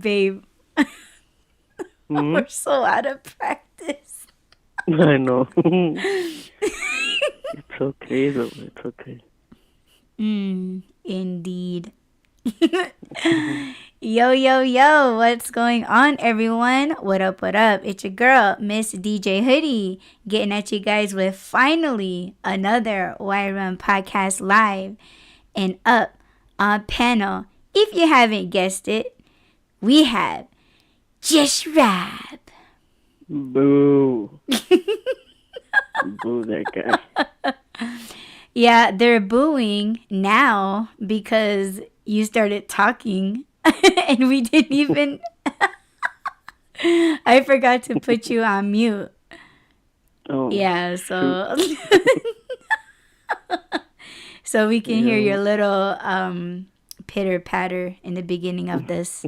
Babe, Hmm? we're so out of practice. I know. It's okay though. It's okay. Indeed. Yo, yo, yo, what's going on, everyone? What up, what up? It's your girl, Miss DJ Hoodie, getting at you guys with finally another Why Run podcast live and up on panel. If you haven't guessed it, we have Just Rap. Boo. Boo that guy. Yeah, they're booing now because you started talking and we didn't even. I forgot to put you on mute. Oh, Yeah, shoot. so so we can hear Yeah. your little pitter patter in the beginning of this.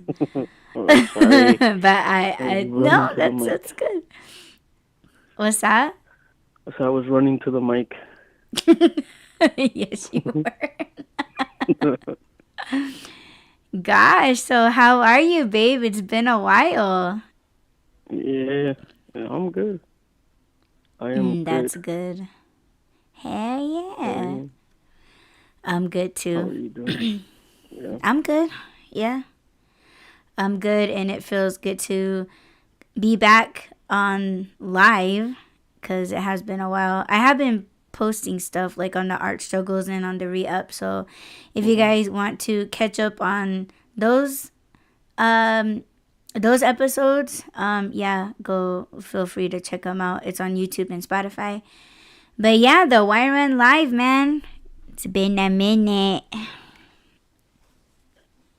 Oh, sorry. But I was I running no, to the mic. that's good. What's that? So I was running to the mic. Yes, you were. Gosh, so how are you, babe? It's been a while. Yeah, I'm good. I am That's good. good. Hell How are yeah. you? I'm good How too. are you doing? Yeah. I'm good. Yeah. I'm good, and it feels good to be back on live because it has been a while. I have been posting stuff like on the art struggles and on the re-up. So if you Hmm. guys want to catch up on those um those episodes, yeah, go feel free to check them out. It's on YouTube and Spotify. But yeah, the Why Run Live, man. It's been a minute.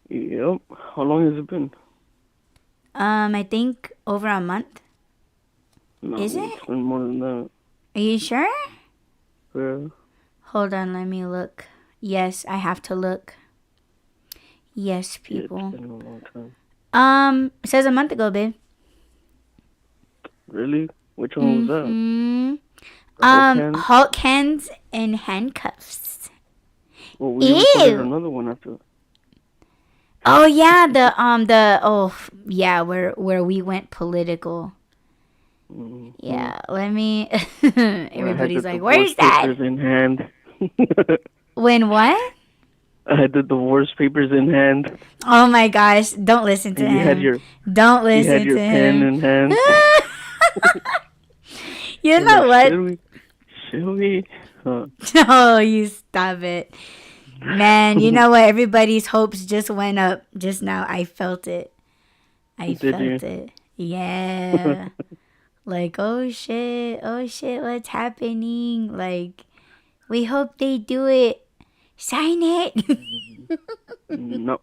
Yep. How long has it been? I think over a month. Is No, it? it's been more than that. Are you sure? Yeah. Hold on, let me look. Yes, I have to look. Yes, Yeah, it's people. been a long time. It says a month ago, babe. Really? Which one was that? The Hulk hands? Hulk hands and handcuffs. Well, we recorded Ew. another one after. Oh yeah, where we went political. Mm-hmm. Yeah, let me. Where I had the Everybody's like, divorce "Where's that?" papers in hand. When what? I had the divorce papers in hand, Oh my gosh! Don't listen to and him. Don't you had listen your to pen him. in hand. You You're like, know what? should we? Oh, you stop it. Man, you know what? Everybody's hopes just went up just now. I felt it. I Did you? felt it. Yeah. Like, oh shit, what's happening? Like, we hope they do it. Sign it. No.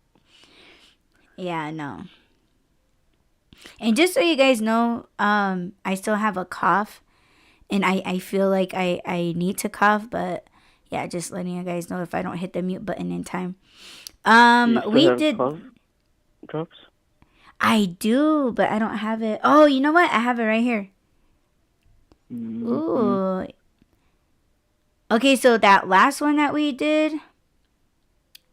Yeah, no. And just so you guys know, I still have a cough. And I feel like I need to cough, but yeah, just letting you guys know if I don't hit the mute button in time. Do you still We have did. cough drops? I do, but I don't have it. Oh, you know what? I have it right here. Mm-hmm. Ooh. Okay, so that last one that we did,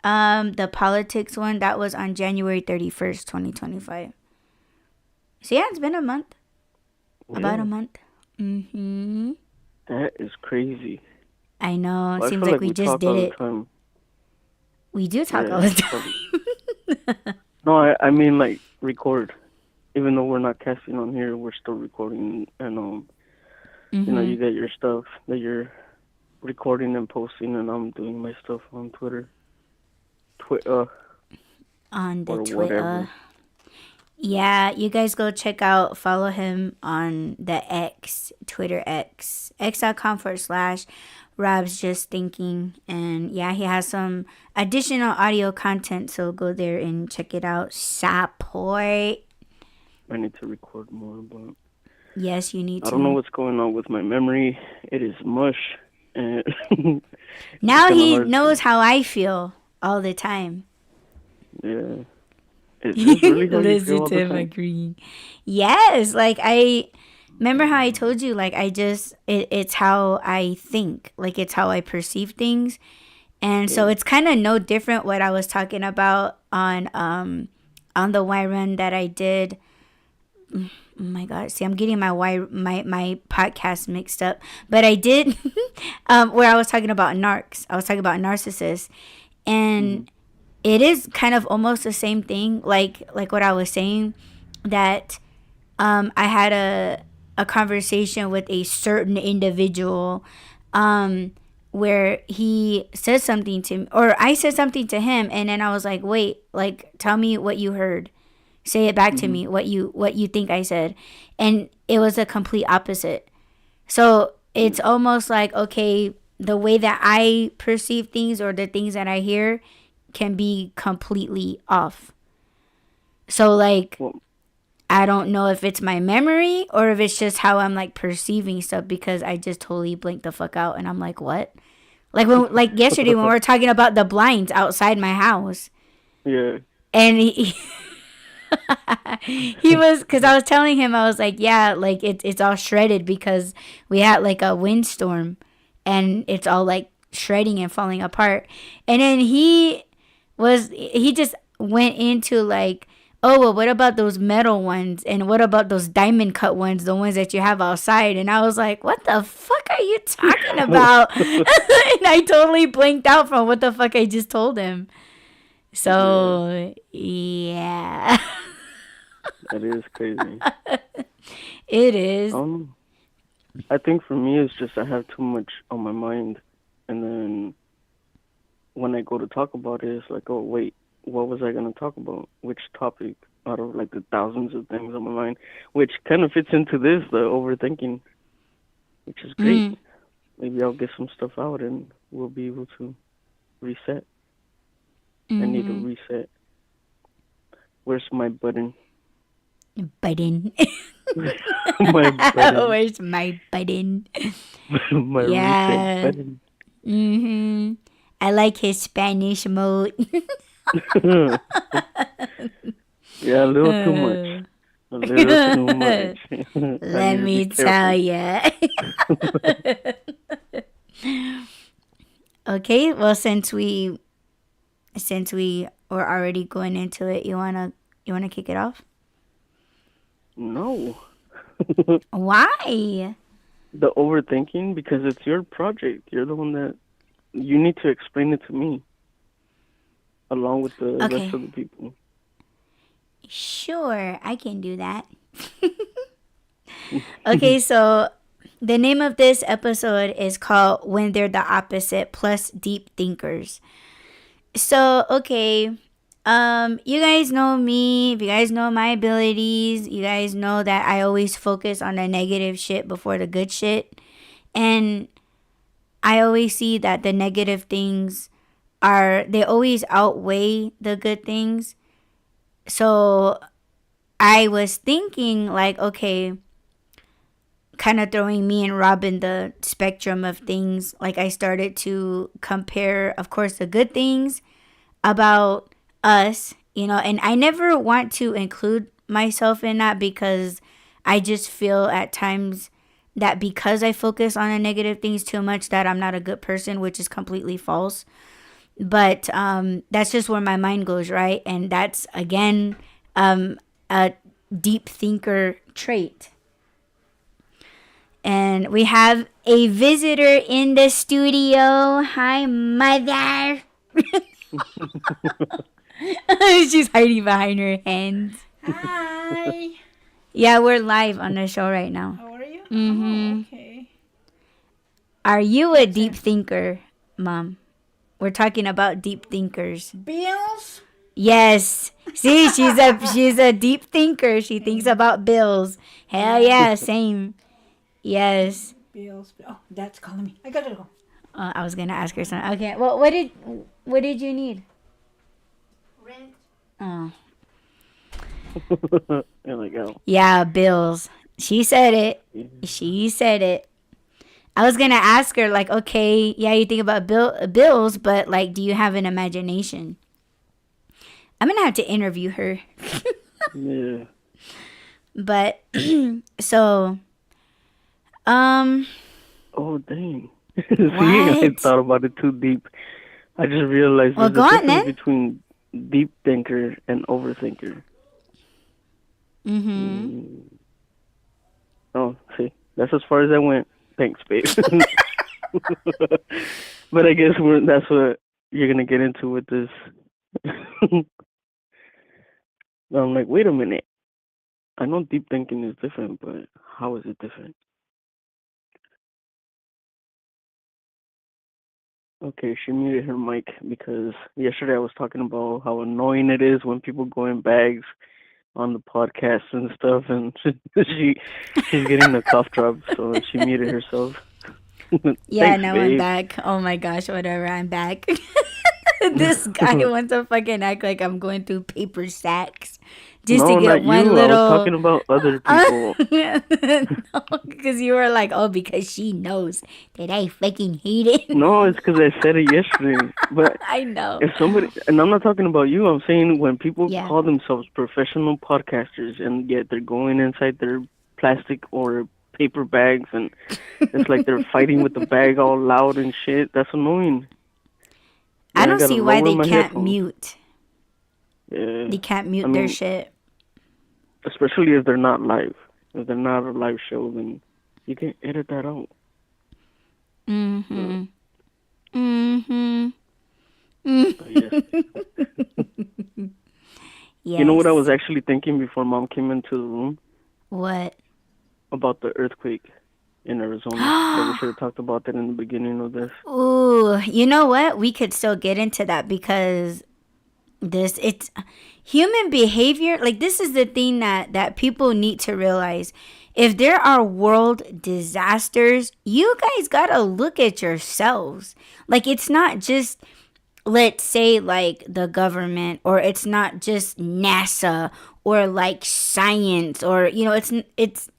the politics one, that was on January 31st, 2025. So yeah, it's been a month. About a Yeah, month. Mm-hmm. that is crazy. I know. Well, I Seems feel like like we we just talk did all the it. time. We do talk all Yeah, the probably. time. No, I mean like record. Even though we're not casting on here, we're still recording, and Mm-hmm. you get your stuff that you're recording and posting, and I'm doing my stuff on Twitter, Twitter, On the or Twitter. whatever. Yeah, you guys go check out, follow him on the X, Twitter X, x.com/. Rob's Just Thinking. And yeah, he has some additional audio content, so go there and check it out. Support. I need to record more, but Yes, you need I don't know to. what's going on with my memory. It is mush, and it's Now kind of he hard to. knows how I feel all the time. Yeah. Is this really how you feel Listen all to the him time? agreeing. Yes, like I remember how I told you, like it's how I think, like it's how I perceive things. And so Yeah. it's kind of no different what I was talking about on the Y run that I did. Oh my god, see, I'm getting my podcast mixed up. But I did where I was talking about narcs. I was talking about narcissists. Hmm. And it is kind of almost the same thing, like what I was saying, that I had a conversation with a certain individual, um, where he said something to me, or I said something to him, and then I was like, wait, like tell me what you heard, say it back to Hmm. me, what you think I said, and it was a complete opposite. So it's Yeah. almost like, okay, the way that I perceive things or the things that I hear can be completely off. So like Well, I don't know if it's my memory or if it's just how I'm like perceiving stuff, because I just totally blinked the fuck out and I'm like, what? Like yesterday when we were talking about the blinds outside my house, yeah. and he was, because I was telling him, I was like, yeah, like it's all shredded because we had like a windstorm and it's all like shredding and falling apart. And then he just went into like, oh well, what about those metal ones, and what about those diamond cut ones, the ones that you have outside? And I was like, what the fuck are you talking about? And I totally blinked out from what the fuck I just told him. Yeah. So yeah. That is crazy. It is. Um, I think for me it's just I have too much on my mind, and then when I go to talk about it, it's like, oh wait, what was I gonna talk about? Which topic out of like the thousands of things on my mind, which kind of fits into this, the overthinking, which is great. Mm. Maybe I'll get some stuff out and we'll be able to reset. I need a Mm-hmm. reset. Where's my button? Button. My button. Where's my button? My reset Yeah. button. Mm-hmm. I like his Spanish mode. Yeah, a little too much. Uh, A little too much. I Let need to be me tell careful. ya. Okay, well, since we were already going into it, you wanna kick it off? No. Why? The overthinking, because it's your project. You're the one that you need to explain it to me along with the rest Okay, of the people. sure, I can do that. Okay, so the name of this episode is called When They're the Opposite plus Deep Thinkers. So, okay, you guys know me. If you guys know my abilities, you guys know that I always focus on the negative shit before the good shit. And I always see that the negative things they always outweigh the good things. So I was thinking, like, okay, kind of throwing me and Robin the spectrum of things. Like, I started to compare, of course, the good things about us, and I never want to include myself in that, because I just feel at times that because I focus on the negative things too much, that I'm not a good person, which is completely false. But that's just where my mind goes, right? And that's again a deep thinker trait. And we have a visitor in the studio. Hi, mother. She's hiding behind her hands. Hi. Yeah, we're live on the show right now. How are you? Mm-hmm. Oh, okay. Are you a deep thinker, Mom? We're talking about deep thinkers. Bills? Yes. See, she's a deep thinker. She thinks about bills. Hell yeah, same. Yes. Bills. Oh, Dad's calling me. I gotta go. I was gonna ask her something. Okay. Well, what did you need? Rent. Oh, There we go. yeah, bills. She said it. Yeah. She said it. I was gonna ask her, like, okay, yeah, you think about bills, but like, do you have an imagination? I'm gonna have to interview her. Yeah. But so um Oh, dang. See, I what? thought about it too deep. I just realized Well, there's go a on difference then. between deep thinker and overthinker. Mm-hmm. Mm. Oh, see, that's as far as I went. Thanks, babe. But I guess that's what you're gonna get into with this. I'm like, wait a minute. I know deep thinking is different, but how is it different? Okay, she muted her mic because yesterday I was talking about how annoying it is when people go in bags on the podcast and stuff, and she's getting a cough drop, so she muted herself. Yeah, Thanks, now I'm babe. back. Oh my gosh, whatever, I'm back. This guy wants to fucking act like I'm going through paper sacks just to No, get not one you. I was little. talking about other people. No, because you were like, oh, because she knows that I fucking hate it. No, it's because I said it yesterday. But I know. if somebody, and I'm not talking about you, I'm saying when people Yeah. call themselves professional podcasters and yet they're going inside their plastic or paper bags and it's like they're fighting with the bag all loud and shit, that's annoying. I Then I don't gotta see why lower they my can't headphones. mute. Yeah. They can't I mute their mean, shit. especially if they're not live. If they're not a live show, then you can edit that out. Mm-hmm. But, Mm-hmm. but yes. You know what I was Yes. actually thinking before Mom came into the room? What? About the earthquake in Arizona. That we should have talked about that in the beginning of this. Ooh, you know what? We could still get into that because it's human behavior. Like, this is the thing that people need to realize. If there are world disasters, you guys gotta look at yourselves. Like, it's not just, let's say, like the government, or it's not just NASA, or like science, or it's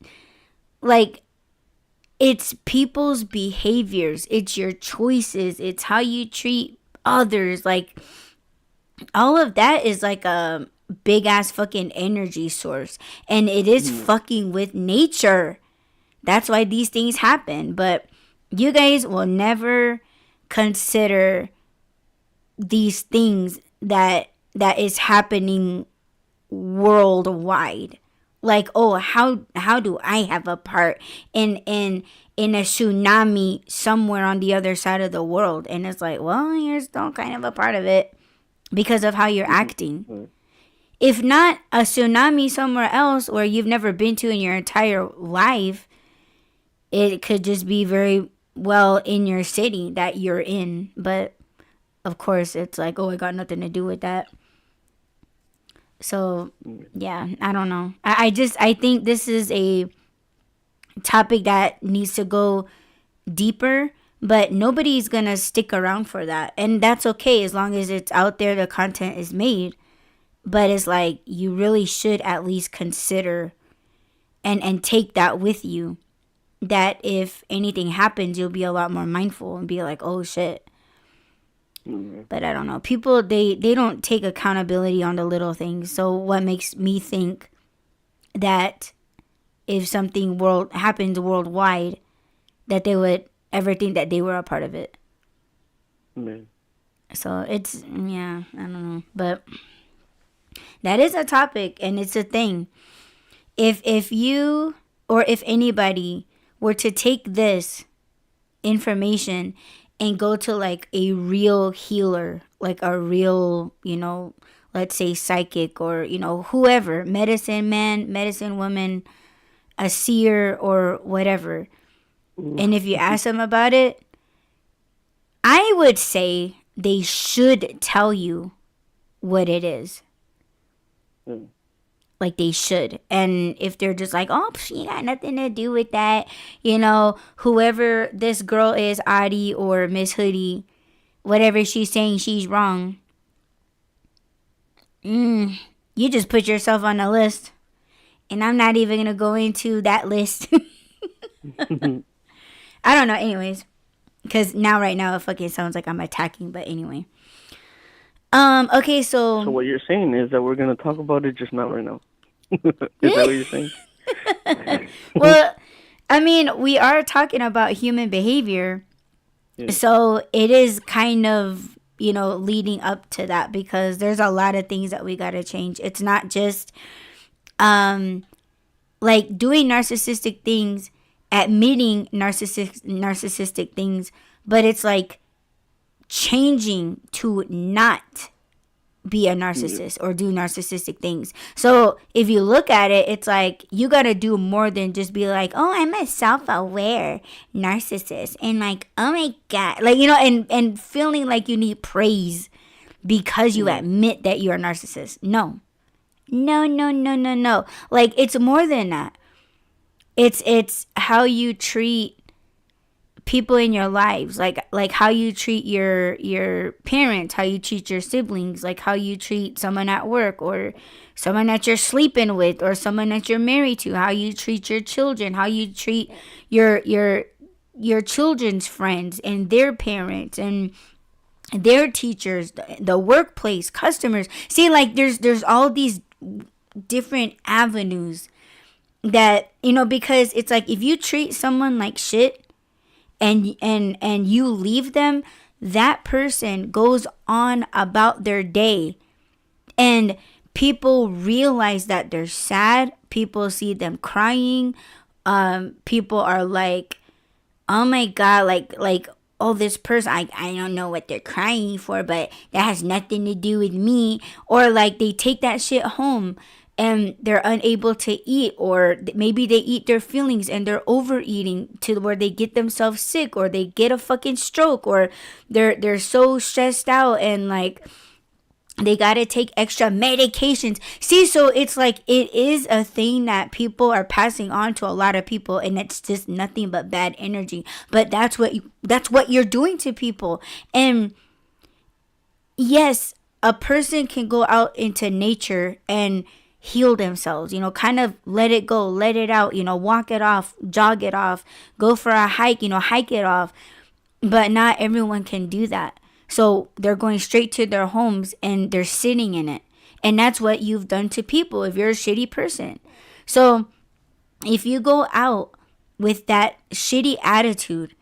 like, it's people's behaviors, it's your choices, it's how you treat others. Like, all of that is like a big ass fucking energy source, and it is Mm. fucking with nature. That's why these things happen. But you guys will never consider these things that is happening worldwide. Like, oh, how do I have a part in a tsunami somewhere on the other side of the world? And it's like, well, you're still kind of a part of it because of how you're acting. Right. If not a tsunami somewhere else where you've never been to in your entire life, it could just be very well in your city that you're in. But of course, it's like, oh, it got nothing to do with that. So, yeah, I don't know. I think this is a topic that needs to go deeper, but nobody's gonna stick around for that. And that's okay as long as it's out there, the content is made. But it's like, you really should at least consider and take that with you. That if anything happens, you'll be a lot more mindful and be like, oh shit. But I don't know. People, they don't take accountability on the little things. So what makes me think that if something happens worldwide, that they would ever think that they were a part of it? Man. So it's, yeah, I don't know. But that is a topic, and it's a thing. If you, or if anybody were to take this information and go to like a real healer, like a real, let's say psychic, or, whoever, medicine man, medicine woman, a seer, or whatever. And if you ask them about it, I would say they should tell you what it is. Like, they should. And if they're just like, oh, she got nothing to do with that, whoever this girl is, Audie or Miss Hoodie, whatever she's saying, she's wrong. You just put yourself on a list. And I'm not even going to go into that list. I don't know. Anyways. Because right now, it fucking sounds like I'm attacking. But anyway. Okay, So so what you're saying is that we're gonna talk about it, just not right now. Is that what you're saying? well, I mean, we are talking about human behavior. Yeah. So it is kind of, leading up to that because there's a lot of things that we got to change. It's not just like doing narcissistic things, admitting narcissistic things, but it's like changing to not be a Yeah. narcissist or do narcissistic things. So if you look at it, it's like you got to do more than just be like, oh, I'm a self-aware narcissist, and like, oh my god, like, and feeling like you need praise because you Yeah. admit that you're a narcissist. No, no, no, no, no, no. Like, it's more than that. It's how you treat people in your lives, like how you treat your parents, how you treat your siblings, like how you treat someone at work, or someone that you're sleeping with, or someone that you're married to, how you treat your children, how you treat your children's friends and their parents and their teachers, the workplace, customers. See, like, there's all these different avenues that, because it's like if you treat someone like shit and you leave them, that person goes on about their day, and people realize that they're sad. People see them crying. People are like, oh my god, like, oh, this person, I don't know what they're crying for, but that has nothing to do with me. Or like they take that shit home and they're unable to eat, or maybe they eat their feelings and they're overeating to where they get themselves sick, or they get a fucking stroke, or they're so stressed out and like they gotta take extra medications. See, so it's like it is a thing that people are passing on to a lot of people, and it's just nothing but bad energy. But that's what you're doing to people. And yes, a person can go out into nature and heal themselves, kind of let it go, let it out, walk it off, jog it off, go for a hike, hike it off. But not everyone can do that. So they're going straight to their homes and they're sitting in it. And that's what you've done to people if you're a shitty person. So if you go out with that shitty attitude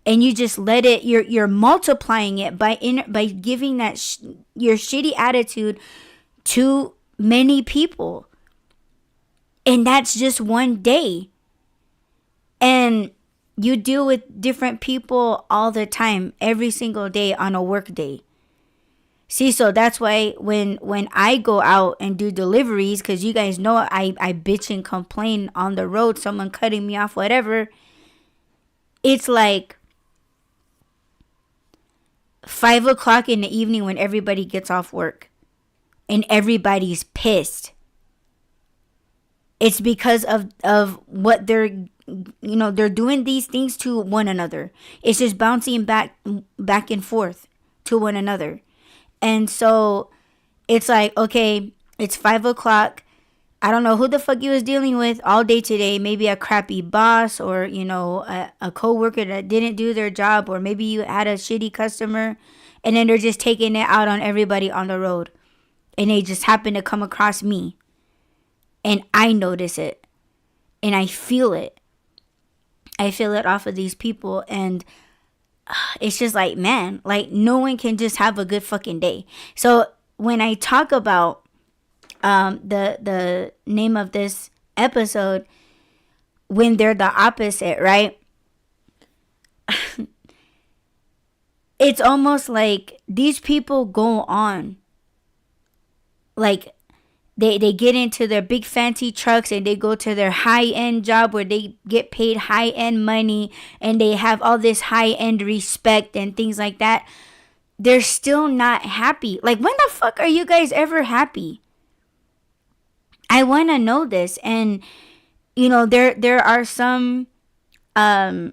and you just let it, you're multiplying it by giving that your shitty attitude to many people. And that's just one day. And you deal with different people all the time, every single day on a work day. See, so that's why when I go out and do deliveries, because you guys know I bitch and complain on the road, someone cutting me off, whatever. It's like 5 o'clock in the evening when everybody gets off work and everybody's pissed. It's because of what they're doing these things to one another. It's just bouncing back and forth to one another. And so it's like, okay, it's 5 o'clock. I don't know who the fuck you was dealing with all day today. Maybe a crappy boss, or, a coworker that didn't do their job, or maybe you had a shitty customer, and then they're just taking it out on everybody on the road. And they just happen to come across me. And I notice it. And I feel it. I feel it off of these people. And it's just like, man, like, no one can just have a good fucking day. So when I talk about the name of this episode, when they're the opposite, right? It's almost like these people go on. Like, they get into their big fancy trucks and they go to their high-end job where they get paid high-end money and they have all this high-end respect and things like that. They're still not happy. Like, when the fuck are you guys ever happy? I want to know this. And, there are some, well,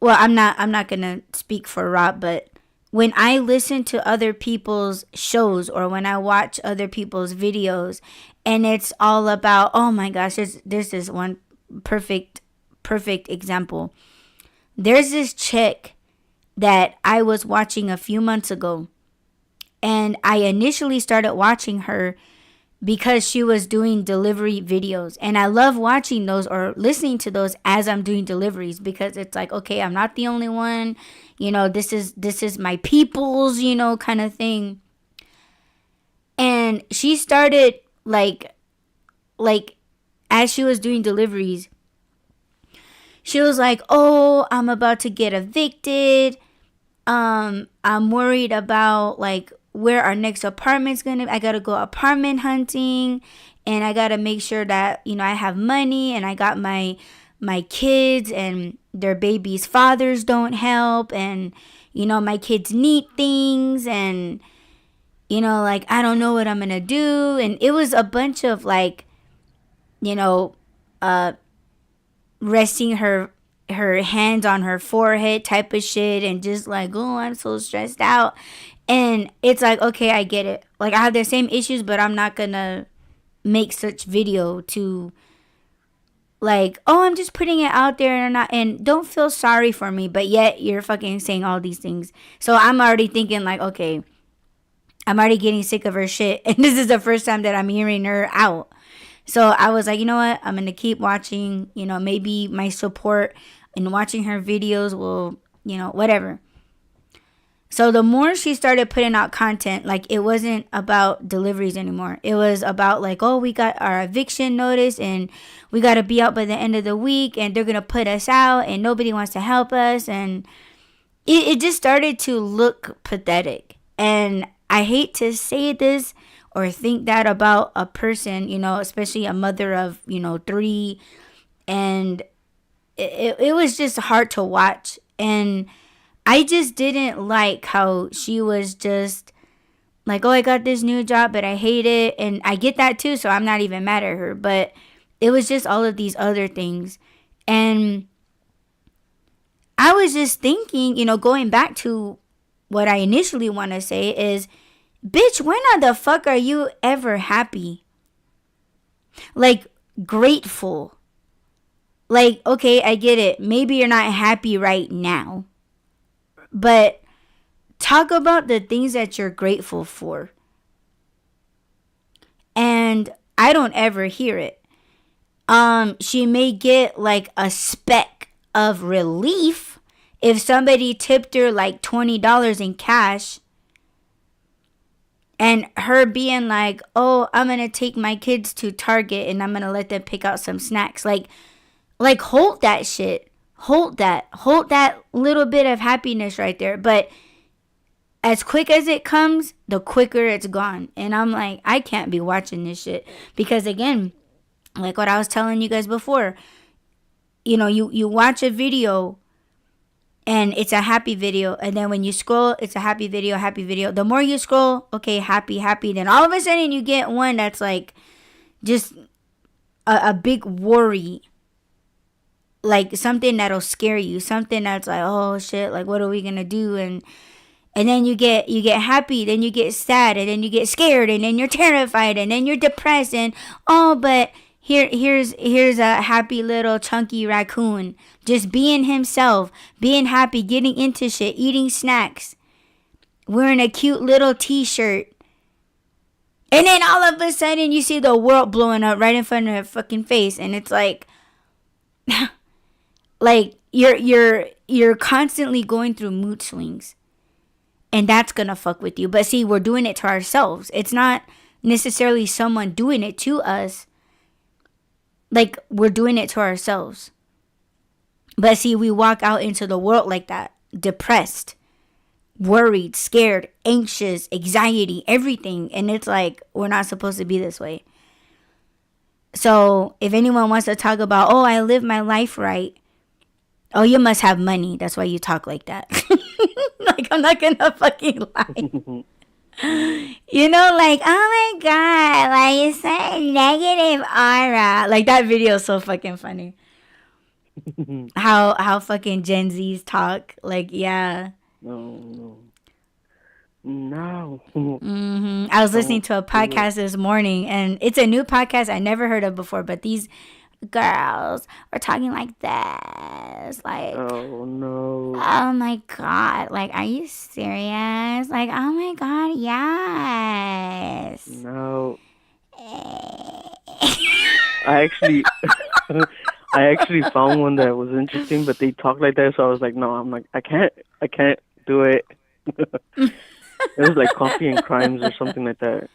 I'm not going to speak for Rob, but when I listen to other people's shows or when I watch other people's videos, and it's all about, oh my gosh, there's this one perfect example. There's this chick that I was watching a few months ago, And I initially started watching her because she was doing delivery videos. And I love watching those or listening to those as I'm doing deliveries, because it's like, okay, I'm not the only one. This is my people's, kind of thing. And she started like as she was doing deliveries, she was like, "Oh, I'm about to get evicted. I'm worried about like where our next apartment's gonna be. I gotta go apartment hunting, and I gotta make sure that I have money, and I got my kids and their babies' fathers don't help, and my kids need things, and like I don't know what I'm gonna do." And it was a bunch of like, uh, resting her hands on her forehead type of shit, and just like, oh, I'm so stressed out. And it's like, okay, I get it. Like, I have the same issues, but I'm not gonna make such video to like, oh, I'm just putting it out there, and don't feel sorry for me, but yet you're fucking saying all these things. So I'm already thinking like, okay, I'm already getting sick of her shit, and this is the first time that I'm hearing her out. So I was like, you know what? I'm going to keep watching. Maybe my support in watching her videos will, whatever. So the more she started putting out content, like it wasn't about deliveries anymore. It was about like, oh, we got our eviction notice and we got to be out by the end of the week, and they're going to put us out and nobody wants to help us. And it just started to look pathetic. And I hate to say this or think that about a person, especially a mother of, 3. And it was just hard to watch. And I just didn't like how she was just like, oh, I got this new job, but I hate it. And I get that too, so I'm not even mad at her. But it was just all of these other things. And I was just thinking, going back to what I initially want to say is, bitch, when the fuck are you ever happy? Like, grateful. Like, okay, I get it. Maybe you're not happy right now. But talk about the things that you're grateful for. And I don't ever hear it. She may get like a speck of relief if somebody tipped her like $20 in cash. And her being like, oh, I'm going to take my kids to Target and I'm going to let them pick out some snacks. Like hold that shit. Hold that little bit of happiness right there. But as quick as it comes, the quicker it's gone. And I'm like, I can't be watching this shit. Because again, like what I was telling you guys before, you watch a video and it's a happy video, and then when you scroll, it's a happy video. The more you scroll, okay, happy. Then all of a sudden you get one that's like just a big worry. Like something that'll scare you. Something that's like, oh shit, like what are we gonna do? And then you get happy, then you get sad, and then you get scared, and then you're terrified, and then you're depressed, and oh, but here's a happy little chunky raccoon just being himself, being happy, getting into shit, eating snacks, wearing a cute little t-shirt. And then all of a sudden you see the world blowing up right in front of her fucking face, and it's like like you're constantly going through mood swings. And that's gonna fuck with you. But see, we're doing it to ourselves. It's not necessarily someone doing it to us. Like, we're doing it to ourselves. But see, we walk out into the world like that. Depressed, worried, scared, anxious, anxiety, everything. And it's like, we're not supposed to be this way. So, if anyone wants to talk about, oh, I live my life right. Oh, you must have money. That's why you talk like that. Like, I'm not gonna fucking lie. Like, oh my god, like, you're so negative aura. Like, that video is so fucking funny. How fucking Gen Zs talk. Like, yeah. No. I was listening to a podcast this morning, and it's a new podcast I never heard of before, but these girls were talking like this. Like, Oh no. oh my God. Like, are you serious? Like, oh my God, yes. No. I actually I actually found one that was interesting, but they talk like that, so I was like, no, I'm like, I can't do it. It was like Coffee and Crimes or something like that,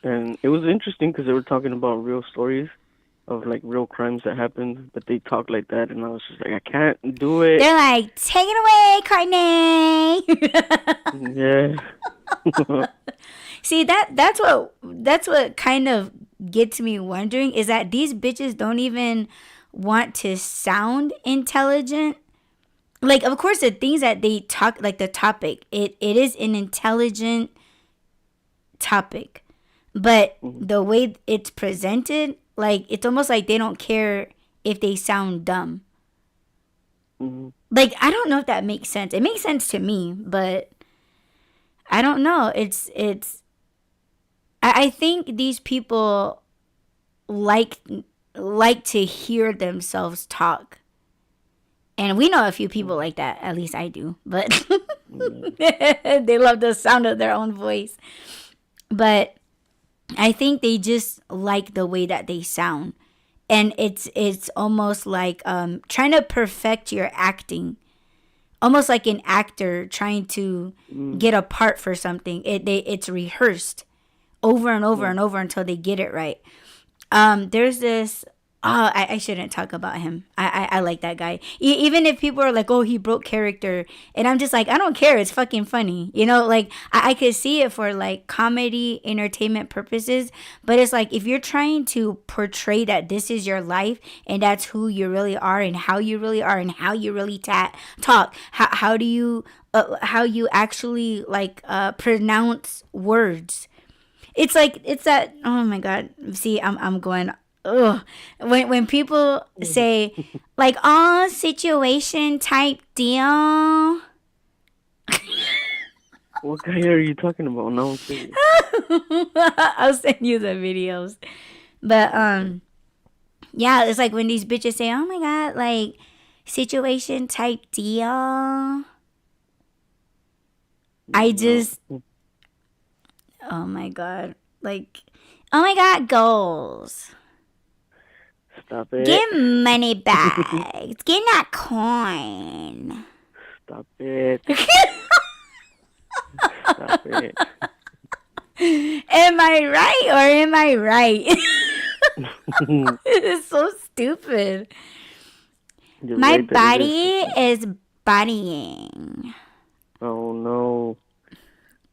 and it was interesting because they were talking about real stories of like real crimes that happened, but they talk like that, and I was just like, I can't do it. They're like, take it away, Courtney. Yeah. See, that's what kind of gets me wondering is that these bitches don't even want to sound intelligent. Like, of course, the things that they talk, like the topic, it is an intelligent topic, but the way it's presented, like, it's almost like they don't care if they sound dumb. Mhm. Like, I don't know if that makes sense. It makes sense to me, but I don't know. I think these people like to hear themselves talk. And we know a few people like that. At least I do. But they love the sound of their own voice. But I think they just like the way that they sound. And it's almost like trying to perfect your acting. Almost like an actor trying to get a part for something. It's rehearsed over and over and over until they get it right. There's this. Oh, I shouldn't talk about him. I like that guy. Even if people are like, oh, he broke character. And I'm just like, I don't care. It's fucking funny. You know, like, I could see it for, like, comedy, entertainment purposes. But it's like, if you're trying to portray that this is your life and that's who you really are and how you really are and how you really talk, how do you, how you actually, like, pronounce words. It's like, it's that, oh my God. See, I'm going, ugh. When people say, like, oh, situation type deal. What guy are you talking about? No, I'm serious. I'll send you the videos. But, yeah, it's like when these bitches say, oh my God, like, situation type deal. I just, oh my God. Like, oh my God, goals. Stop it. Get money bags. Get that coin. Stop it. Stop it. Am I right or am I right? It's so stupid. You're My right that it body is bodying. Oh no.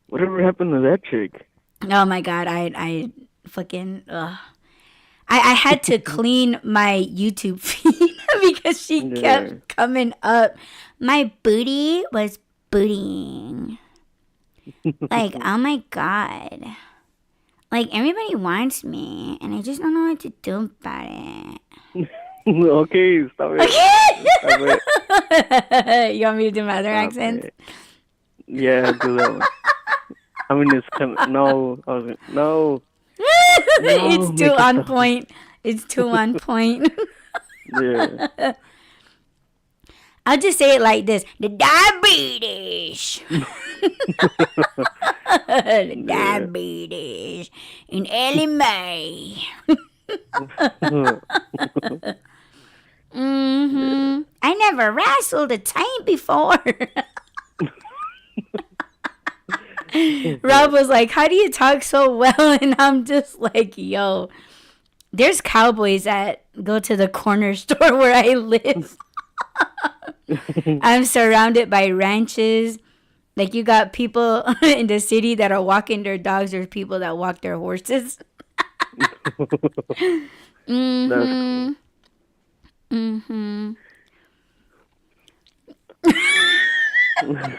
Whatever happened to that chick? Oh my God, I fucking I had to clean my YouTube feed because she kept coming up. My booty was bootying. Like, oh my God. Like, everybody wants me, and I just don't know what to do about it. Okay, stop it. Okay. Stop it. You want me to do my other Stop accents? it. Yeah, do that one. I mean, it's kind of, no. I was like, no. It's make too it on stop. point. It's too on point. Yeah. I'll just say it like this. The diabetes. The diabetes in Ellie Mae. I never wrestled a tank before. Rob was like, how do you talk so well? And I'm just like, yo, there's cowboys that go to the corner store where I live. I'm surrounded by ranches. Like, you got people in the city that are walking their dogs. There's people that walk their horses. That's cool.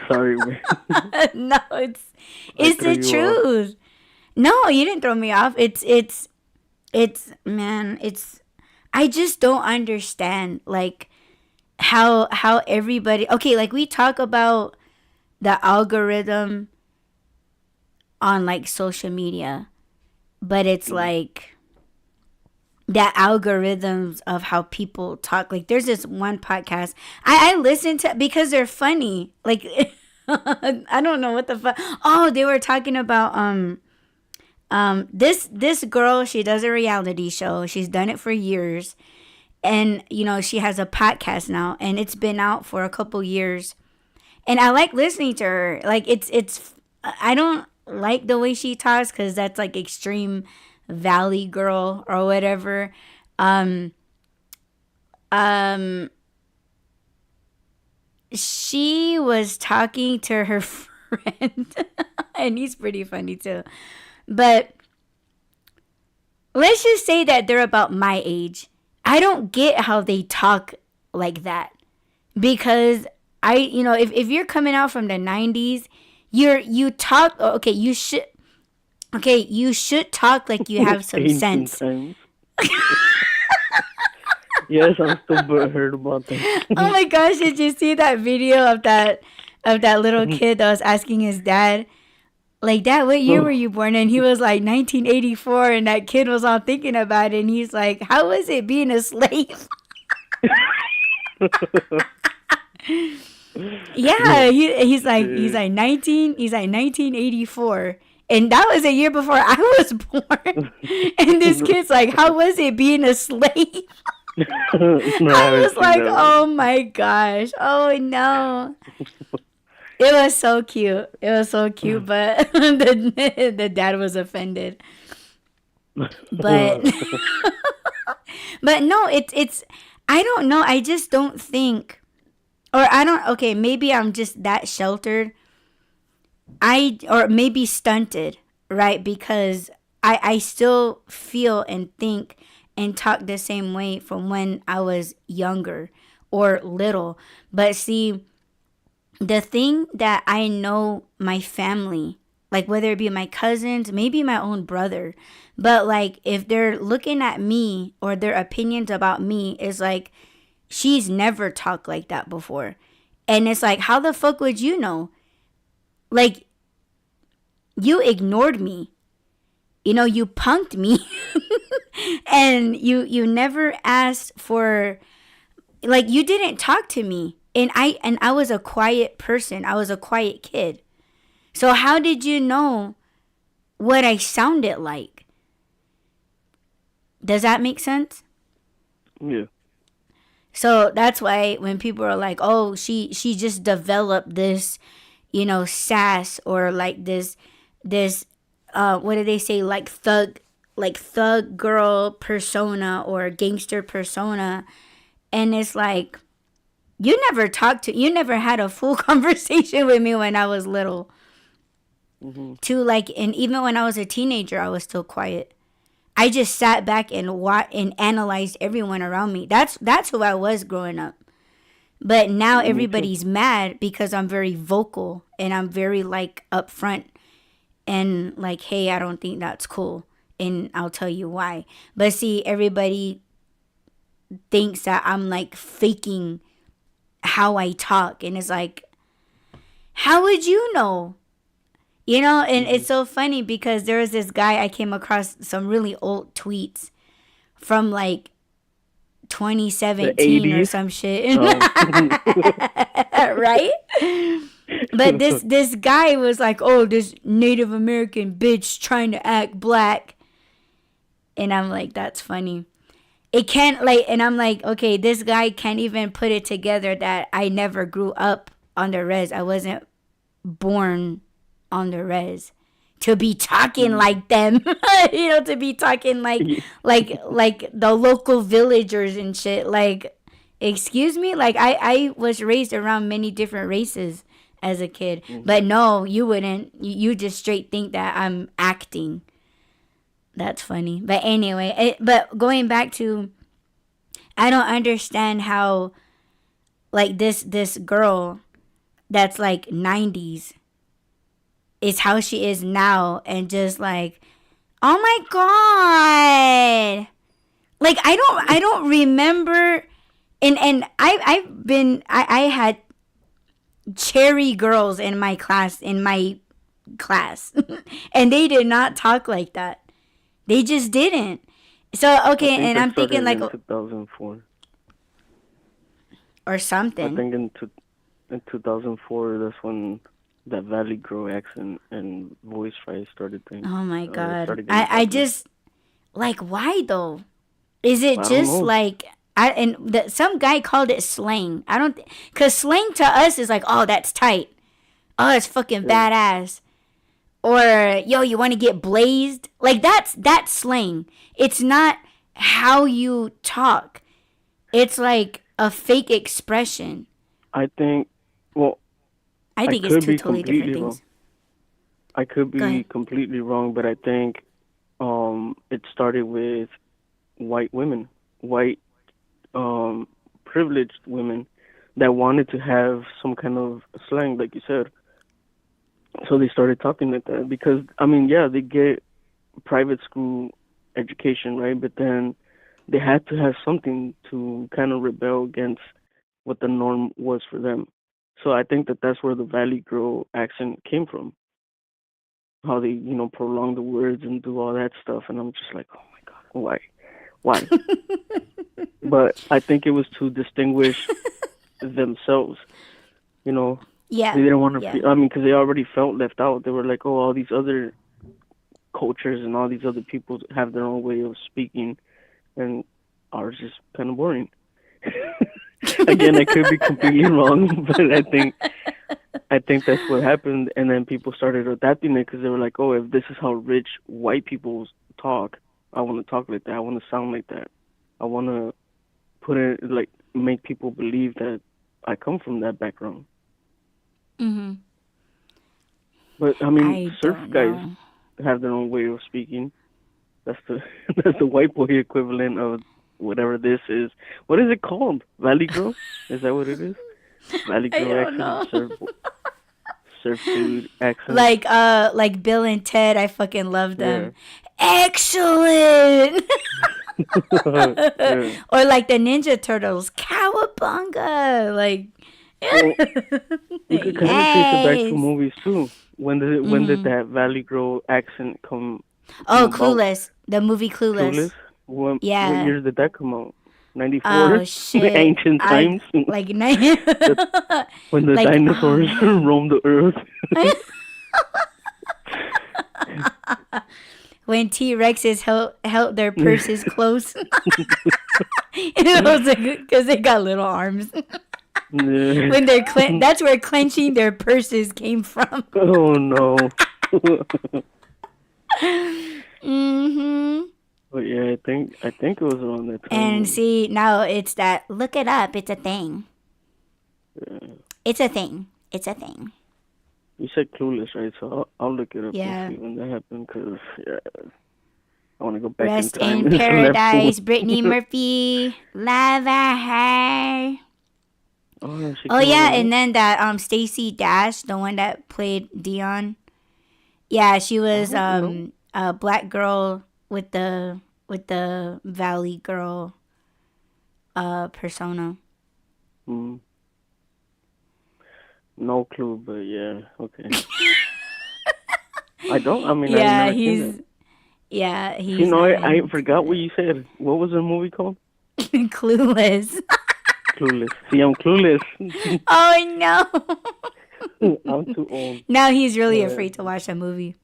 Sorry, man. No, it's the truth. No, you didn't throw me off. It's man, I just don't understand, like, how everybody, okay, like, we talk about the algorithm on, like, social media, but it's like, that algorithms of how people talk. Like there's this one podcast I listen to because they're funny. Like I don't know what the fuck. Oh, they were talking about this girl, she does a reality show. She's done it for years. And she has a podcast now, and it's been out for a couple years. And I like listening to her. Like it's I don't like the way she talks cuz that's like extreme valley girl or whatever. She was talking to her friend and he's pretty funny too. But let's just say that they're about my age. I don't get how they talk like that. Because if you're coming out from the 90s, you talk okay, you should talk like you have some Ancient sense. times. Yes, I'm still butthurt about that. Oh my gosh, did you see that video of that little kid that was asking his dad, like, Dad, what year were you born? And he was like 1984, and that kid was all thinking about it, and he's like, how was it being a slave? Yeah, he's like 1984. And that was a year before I was born. And this kid's like, how was it being a slave? I was like, oh my gosh. Oh no. It was so cute. But the dad was offended. But but no, it's I don't know. I just don't think, okay, maybe I'm just that sheltered. Or maybe stunted, right? Because I still feel and think and talk the same way from when I was younger or little. But see, the thing that I know my family, like whether it be my cousins, maybe my own brother, but like if they're looking at me or their opinions about me is like, she's never talked like that before. And it's like, how the fuck would you know? Like, you ignored me. You punked me. And you never asked for, like, you didn't talk to me. And I was a quiet person. I was a quiet kid. So how did you know what I sounded like? Does that make sense? Yeah. So that's why when people are like, oh, she just developed this, sass, or like this what do they say, like thug girl persona or gangster persona. And it's like, you never had a full conversation with me when I was little. Mm-hmm. And even when I was a teenager, I was still quiet. I just sat back and analyzed everyone around me. That's who I was growing up. But now everybody's mad because I'm very vocal and I'm very like upfront and like, hey, I don't think that's cool, and I'll tell you why. But see, everybody thinks that I'm like faking how I talk, and it's like, how would you know? And it's so funny because there was this guy, I came across some really old tweets from like 2017 or some shit. Right? But this guy was like, oh, this Native American bitch trying to act black. And I'm like, that's funny. It can't, like, and I'm like, okay, this guy can't even put it together that I never grew up on the res. I wasn't born on the res to be talking like them. To be talking like the local villagers and shit. Like, excuse me? Like, I was raised around many different races as a kid. But no, you wouldn't. You just straight think that I'm acting. That's funny. But anyway, but going back to, I don't understand how, like, this girl that's like 90s is how she is now, and just like, oh my god, like I don't remember, and I had cherry girls in my class and they did not talk like that. They just didn't. So I okay, think and that I'm thinking started like in 2004. or I something. think in 2004, that's when that Valley Girl accent and voice fry started thing. Oh my god. Started getting I popular. just like why though? Is it I don't just know. like some guy called it slang. I don't cuz slang to us is like, "Oh, that's tight. Oh, it's fucking Yeah. badass." Or, "Yo, you want to get blazed?" Like that's slang. It's not how you talk. It's like a fake expression. I think. Well, I I think it's could two be totally different completely wrong. things. I could Go be ahead. completely wrong, but I think it started with white women, white um privileged women that wanted to have some kind of slang, like you said. So they started talking like that because I mean, yeah, they get private school education, right? But then they had to have something to kind of rebel against what the norm was for them. So I think that that's where the Valley Girl accent came from. How they, prolong the words and do all that stuff, and I'm just like, oh my god, why? But I think it was to distinguish themselves. You know, they Yeah. didn't want to Yeah. feel. I mean, because they already felt left out. They were like, oh, all these other cultures and all these other people have their own way of speaking, and ours is kind of boring. Again, I could be completely wrong, but I think that's what happened, and then people started adapting it because they were like, oh, if this is how rich white people talk, I want to talk like that. I want to sound like that. I want to put it like make people believe that I come from that background. Mhm. But I mean, I surf don't guys know. have their own way of speaking. That's the that's the white boy equivalent of whatever this is. What is it called? Valley Girl? Is that what it is? Valley I Girl don't accent, know. surf dude accent. Like Bill and Ted, I fucking love Yeah. them. Excellent. Yeah. Or like the Ninja Turtles, cowabunga. Like, Well, you could kind of trace it back to yes. movies too. When did Hmm. that Valley Girl accent come Oh, about? Clueless. The movie Clueless. Clueless. What Yeah. years did that come out? 94. Oh The shit. ancient I times. like the, when the like oh dinosaurs man. roamed the earth. When T Rexes held their purses close. It was like because they got little arms. Yeah. When they're that's where clenching their purses came from. Oh no. Hmm. But yeah, I think it was around that And time. see, now it's that look it up. It's a thing. Yeah. It's a thing. It's a thing. You said Clueless, right? So I'll look it up and Yeah. see when that happened, cause yeah, I want to go back in Rest time in into that fool. paradise, Brittany Murphy. Love her. Oh yeah, she Oh came out yeah, in and that. then that Stacy Dash, the one that played Dion. Yeah, she I was don't know. a black girl with the Valley girl persona. Mm, no clue, but yeah, okay. I don't. I mean, I've Yeah, never seen that. he's yeah, See, he's no, not I into forgot what it. you said. What was the movie called? Clueless. Clueless. See, I'm clueless. Oh no. I'm too old. Now he's really Uh, afraid to watch that movie.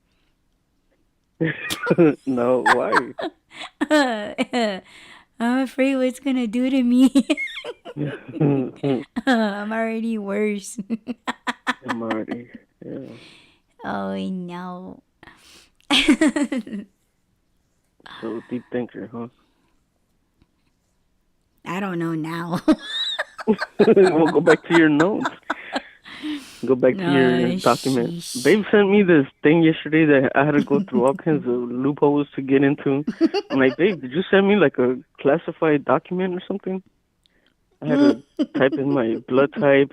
no, why? I'm afraid what's gonna do to me. I'm already worse. I'm already. Yeah. Oh no. So deep thinker, huh? I don't know now. We'll go back to your notes. Go back to No, your document. sheesh. Babe sent me this thing yesterday that I had to go through all kinds of loopholes to get into. I'm like, babe, did you send me like a classified document or something? I had to type in my blood type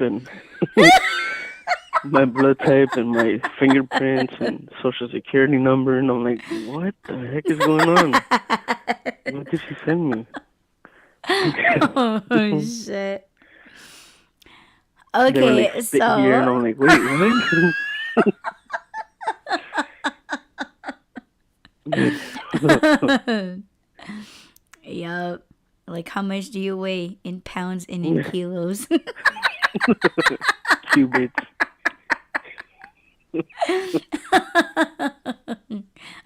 and my fingerprints and social security number, and I'm like, what the heck is going on? What did she send me? Oh shit. They were like, Okay, spit here, and so I'm like, wait, what? Yup. Like, how much do you weigh in pounds and in kilos? Cubits.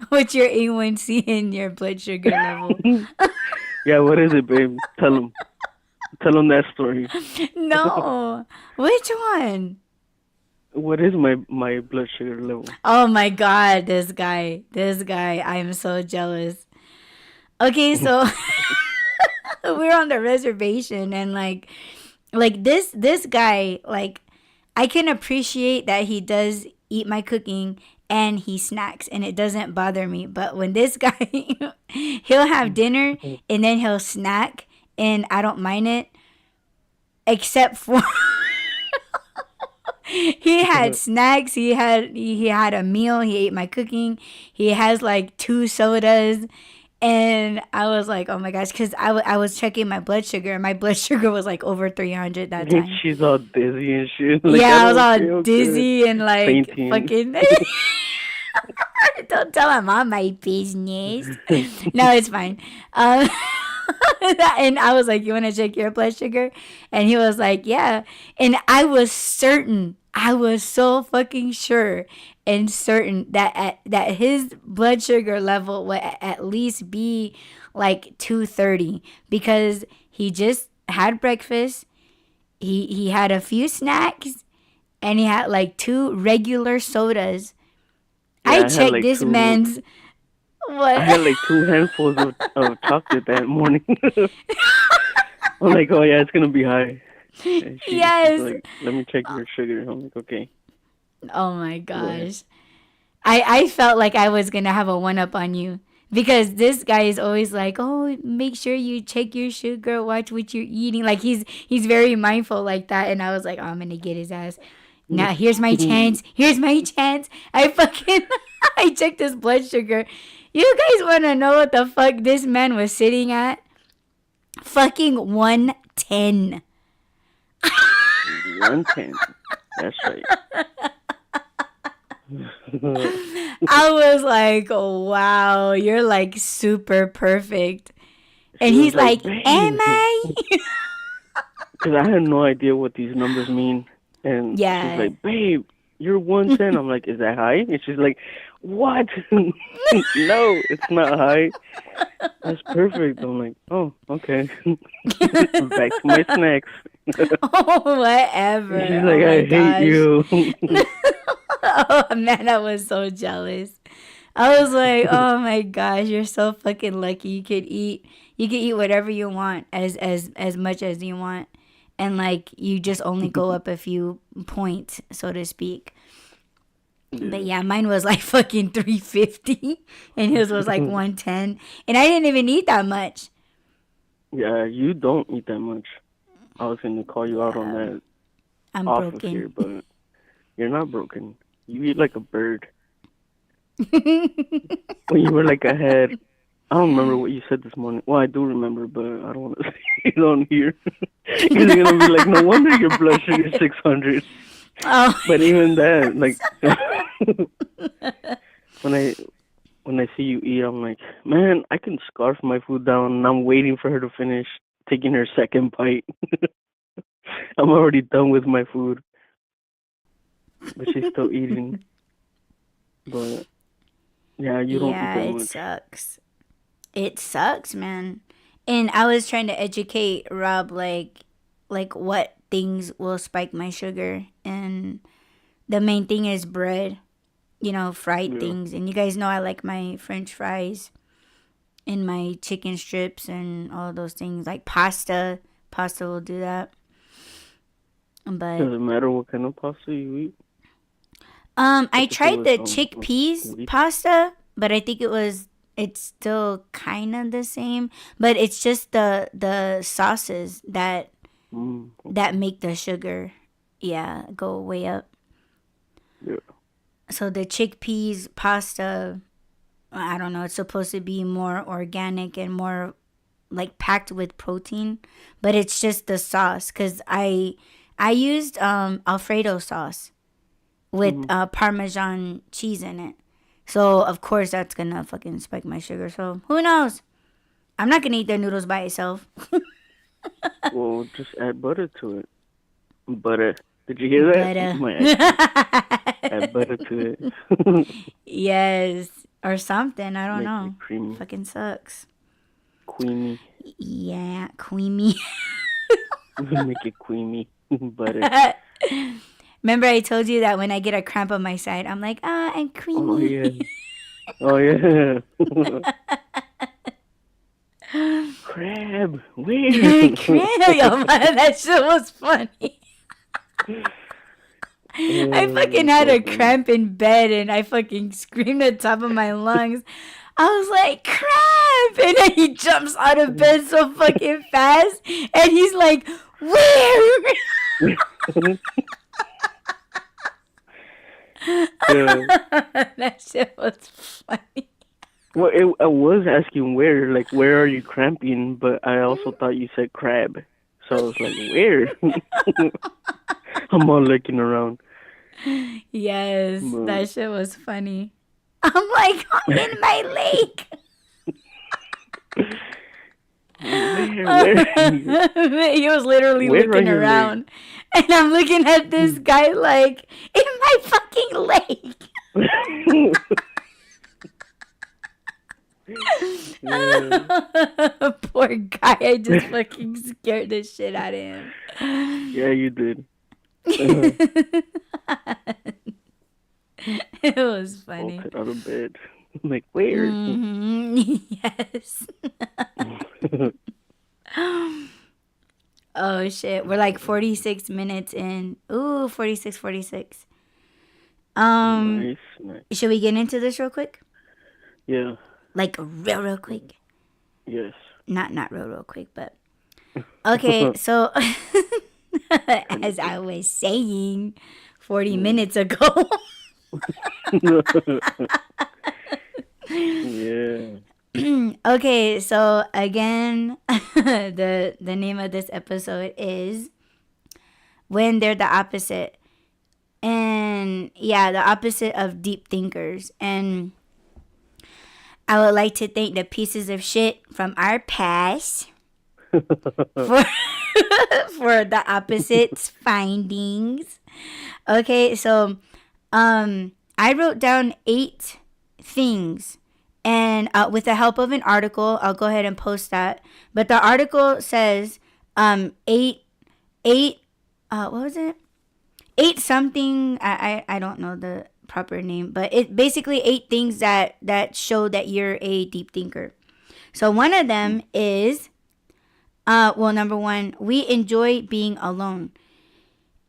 What's your A1C and your blood sugar level? Yeah, what is it, babe? Tell him. Tell him that story. No. Which one? What is my blood sugar level? Oh my God, this guy. I am so jealous. Okay, so we're on the reservation and like this guy, like, I can appreciate that he does eat my cooking and he snacks and it doesn't bother me. But when this guy he'll have dinner and then he'll snack and I don't mind it, except for he had snacks, he had a meal, he ate my cooking, he has like 2 sodas. And I was like, oh my gosh, because I was checking my blood sugar, and my blood sugar was like over 300 that time. She's all dizzy and shit. Like, Yeah, I was all feel dizzy good. and like Fainting. fucking. Don't tell him all my business. No, it's fine. And I was like, you want to check your blood sugar? And he was like, yeah. And I was certain, I was so fucking sure and certain that that his blood sugar level would at least be like 230 because he just had breakfast. He had a few snacks and he had like 2 regular sodas. Yeah, I had, checked like, this 2 man's what? I had like 2 handfuls of chocolate that morning. I'm like, oh yeah, it's gonna be high. And Yes. she's like, let me check your sugar. I'm like, okay. Oh my gosh. I felt like I was gonna have a one up on you because this guy is always like, oh, make sure you check your sugar, watch what you're eating. Like he's very mindful like that, and I was like, oh, I'm gonna get his ass. Now here's my chance. Here's my chance. I fucking I checked his blood sugar. You guys wanna know what the fuck this man was sitting at? Fucking 110. 110. That's right. I was like, oh, wow, you're like super perfect. And She he's was like, "Babe." am I? Because I had no idea what these numbers mean. And Yeah. she's like, babe, you're 110. I'm like, is that high? And she's like, what? No, it's not high. That's perfect. I'm like, oh, okay. Back to my snacks. Oh, whatever. She's Oh like, my I gosh. hate you. Oh man, I was so jealous. I was like, oh my gosh, you're so fucking lucky. You could eat whatever you want as much as you want. And like you just only go up a few points, so to speak. But yeah, mine was like fucking 350 and his was like 110. And I didn't even eat that much. Yeah, you don't eat that much. I was going to call you out on that I'm off broken. of here, but you're not broken. You eat like a bird. When you were like ahead. I don't remember what you said this morning. Well, I do remember, but I don't want to say it on here. Because you're going to be like, no wonder your blood sugar is 600. Oh. But even that, like, when I see you eat, I'm like, man, I can scarf my food down, and I'm waiting for her to finish taking her second bite. I'm already done with my food, but she's still eating. But yeah, you don't eat that it much. sucks. It sucks, man. And I was trying to educate Rob, like what things will spike my sugar, and the main thing is bread. You know, fried things. And you guys know I like my French fries and my chicken strips and all those things. Like pasta. Pasta will do that. But Does it matter what kind of pasta you eat? I tried the was, chickpeas wheat? pasta, but I think it's still kind of the same. But it's just the sauces that make the sugar, go way up. Yeah. So the chickpeas pasta, I don't know, it's supposed to be more organic and more like packed with protein, but it's just the sauce because I used Alfredo sauce with Parmesan cheese in it. So of course that's gonna fucking spike my sugar. So who knows? I'm not gonna eat the noodles by itself. Well, just add butter to it. Butter. Did you hear that? Butter. My accent. Add butter to it. Yes. Or something. I don't Make it know. creamy, Fucking sucks. creamy. Yeah, creamy. Make it creamy. Butter. Remember I told you that when I get a cramp on my side, I'm like, I'm Oh creamy. yeah. Oh yeah. Crab. Where? Yo, man, that shit was funny. I fucking had a cramp in bed and I fucking screamed at the top of my lungs. I was like, crap! And then he jumps out of bed so fucking fast and he's like, where? Yeah. That shit was funny. Well, I was asking where, like, where are you cramping? But I also thought you said crab. So I was like, where? I'm all looking around. Yes, But that shit was funny. I'm like, I'm in my lake. where? He was literally Where are looking your around. And I'm looking at this guy like, in my fucking lake. Yeah. Poor guy. I just fucking scared the shit out of him. Yeah, you did. It was All funny. put out of bed. I'm like, where? Yes. Oh shit. We're like 46 minutes in. Ooh, 46. Nice. Should we get into this real quick? Yeah. Like real quick. Yes. Not real quick, but okay, so as I was saying 40 minutes ago. Yeah. Okay, so again, the name of this episode is When They're the Opposite. And yeah, the opposite of deep thinkers. And I would like to thank the pieces of shit from our past for for the opposites findings. Okay, so I wrote down 8 things, and with the help of an article, I'll go ahead and post that. But the article says 8 what was it? 8 something. I don't know the proper name, but it basically 8 things that show that you're a deep thinker. So one of them is well, number 1, we enjoy being alone.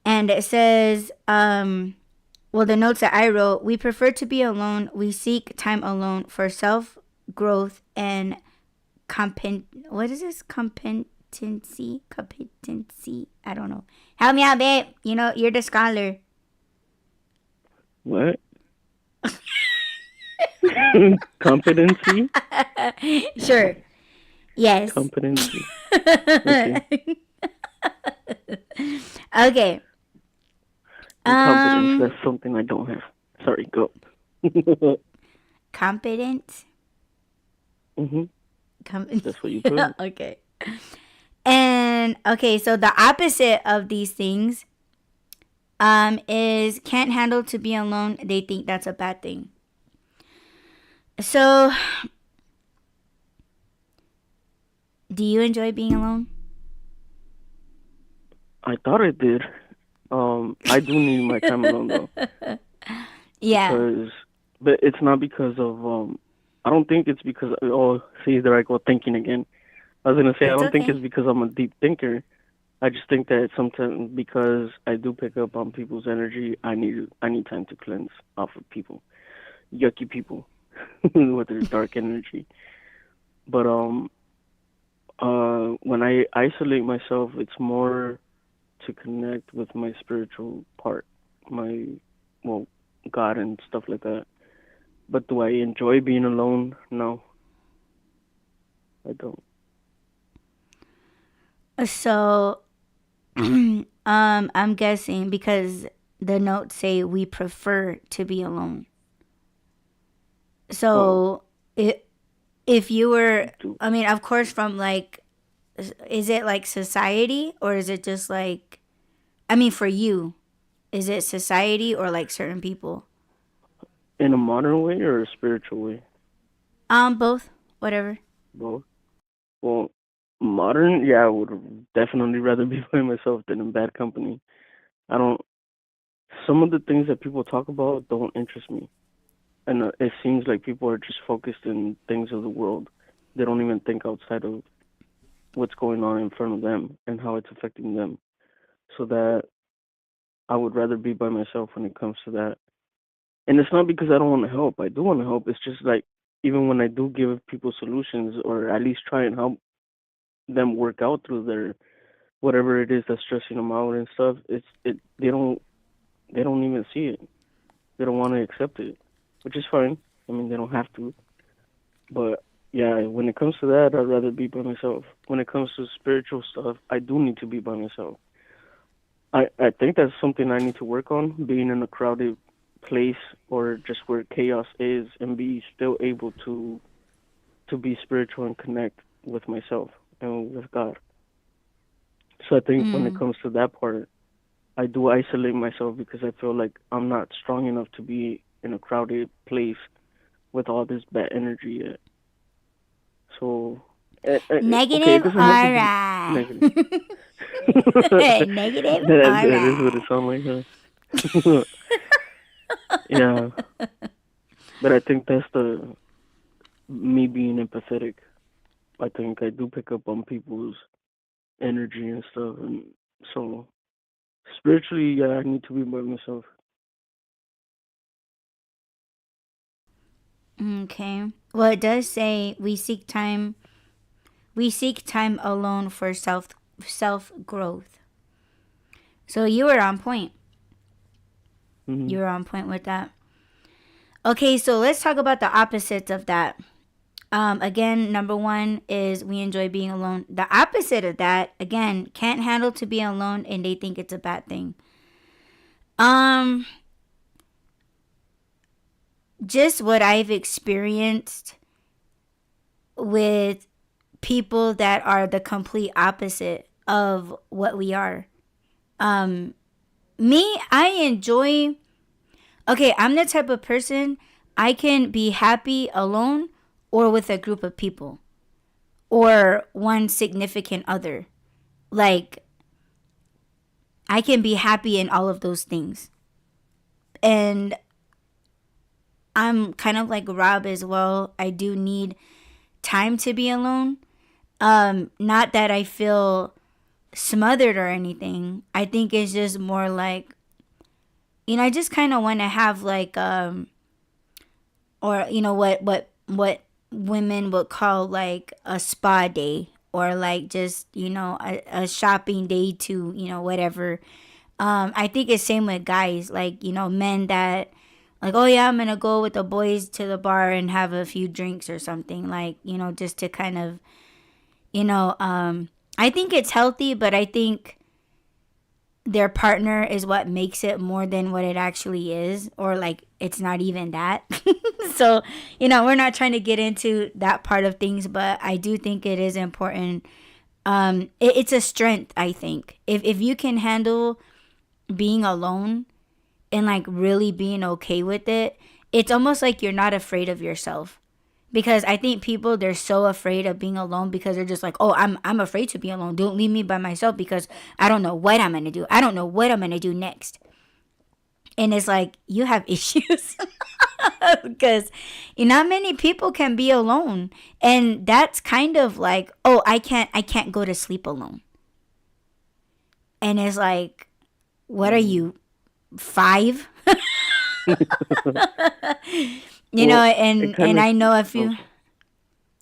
And it says well, the notes that I wrote, we prefer to be alone. We seek time alone for self growth and what is this? Competency? I don't know. Help me out, babe. You know, you're the scholar. What? Competency? Sure. Yes. Competency. Okay. Okay. Competence, that's something I don't have. Sorry, go. Competent? That's what you put. Okay. And okay, so the opposite of these things is can't handle to be alone. They think that's a bad thing. So do you enjoy being alone? I thought I did. I do need my time alone though. Yeah. But it's not because of I don't think it's because see, there I go thinking again. I was gonna say I don't think it's because I'm a deep thinker. I just think that sometimes because I do pick up on people's energy, I need time to cleanse off of people, yucky people, with their dark energy. But when I isolate myself, it's more to connect with my spiritual part, God and stuff like that. But do I enjoy being alone? No, I don't. So I'm guessing because the notes say we prefer to be alone. So If you were, Do I mean, of course, from like, is it like society or is it just like, I mean, for you, is it society or like certain people? in a modern way or a spiritual way? Both, whatever. Both. Well, modern, yeah, I would definitely rather be by myself than in bad company. I don't. Some of the things that people talk about don't interest me, and it seems like people are just focused in things of the world. They don't even think outside of what's going on in front of them and how it's affecting them. So that I would rather be by myself when it comes to that. And it's not because I don't want to help. I do want to help. It's just like even when I do give people solutions or at least try and help them work out through their whatever it is that's stressing them out and stuff, they don't even see it. They don't want to accept it, which is fine. I mean, they don't have to. But yeah, when it comes to that, I'd rather be by myself. When it comes to spiritual stuff, I do need to be by myself. I think that's something I need to work on, being in a crowded place or just where chaos is and be still able to be spiritual and connect with myself and with God. So I think when it Mm. comes to that part, I do isolate myself because I feel like I'm not strong enough to be in a crowded place with all this bad energy yet. So, okay, it Negative, doesn't have to all be right. negative. that Negative, all that is what it right. sounds like, huh? Yeah, but I think that's the me being empathetic. I think I do pick up on people's energy and stuff, and so spiritually, yeah, I need to be by myself. Okay. Well, it does say we seek time alone for self growth. So you were on point. Hmm. You were on point with that. Okay, so let's talk about the opposites of that. Again, number one is we enjoy being alone. The opposite of that, again, can't handle to be alone and they think it's a bad thing. Um, just what I've experienced with people that are the complete opposite of what we are. Um, Me, I enjoy. Okay, I'm the type of person I can be happy alone or with a group of people or one significant other. Like, I can be happy in all of those things. And I'm kind of like Rob as well. I do need time to be alone. Not that I feel smothered or anything. I think it's just more like, I just kind of want to have like or what women would call like a spa day or like just a shopping day to whatever. I think it's same with guys, like men that like, oh yeah, I'm gonna go with the boys to the bar and have a few drinks or something, like just to kind of you know I think it's healthy, but I think their partner is what makes it more than what it actually is, or like it's not even that. So we're not trying to get into that part of things, but I do think it is important. It's a strength, I think, if you can handle being alone and like really being okay with it. It's almost like you're not afraid of yourself, because I think people, they're so afraid of being alone because they're just like, oh, I'm afraid to be alone. Don't leave me by myself because I don't know what I'm gonna do. I don't know what I'm gonna do next. And it's like, you have issues. Because not many people can be alone, and that's kind of like, oh, I can't go to sleep alone. And it's like, what are Hmm. you, 5? Well, it And kind of I know a oh, few.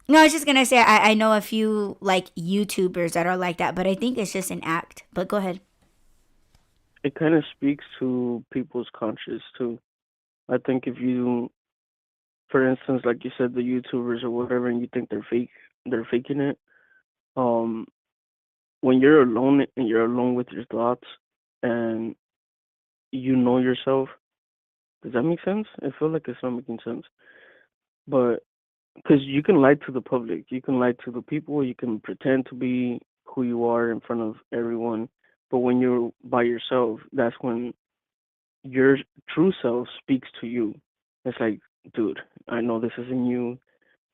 No, I was just gonna say I know a few like YouTubers that are like that, but I think it's just an act. But go ahead. it kind of speaks to people's conscience too. I think if you, for instance, like you said, the YouTubers or whatever, and you think they're faking it. Um, when you're alone and you're alone with your thoughts and you know yourself, does that make sense? I feel like it's not making sense. But because you can lie to the public, you can lie to the people, you can pretend to be who you are in front of everyone, but when you're by yourself, that's when your true self speaks to you. It's like, dude, I know this isn't you.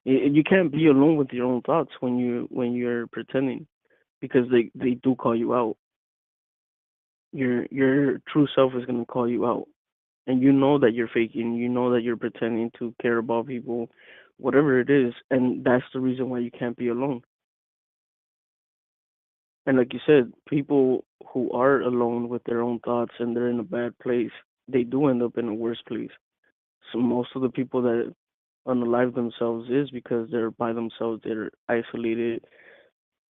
You can't be alone with your own thoughts when you're pretending, because they do call you out. Your true self is gonna call you out, and you know that you're faking. You know that you're pretending to care about people, whatever it is, and that's the reason why you can't be alone. And like you said, people who are alone with their own thoughts and they're in a bad place, they do end up in a worse place. So most of the people that unalive themselves is because they're by themselves, they're isolated,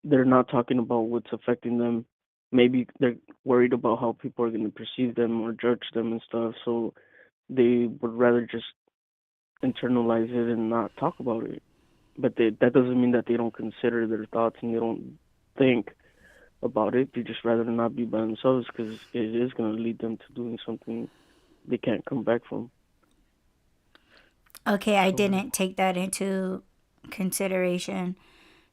they're not talking about what's affecting them. Maybe they're worried about how people are going to perceive them or judge them and stuff, so they would rather just internalize it and not talk about it. But that doesn't mean that they don't consider their thoughts and they don't think about it. They just rather not be by themselves because it is going to lead them to doing something they can't come back from. Okay, I So, didn't take that into consideration.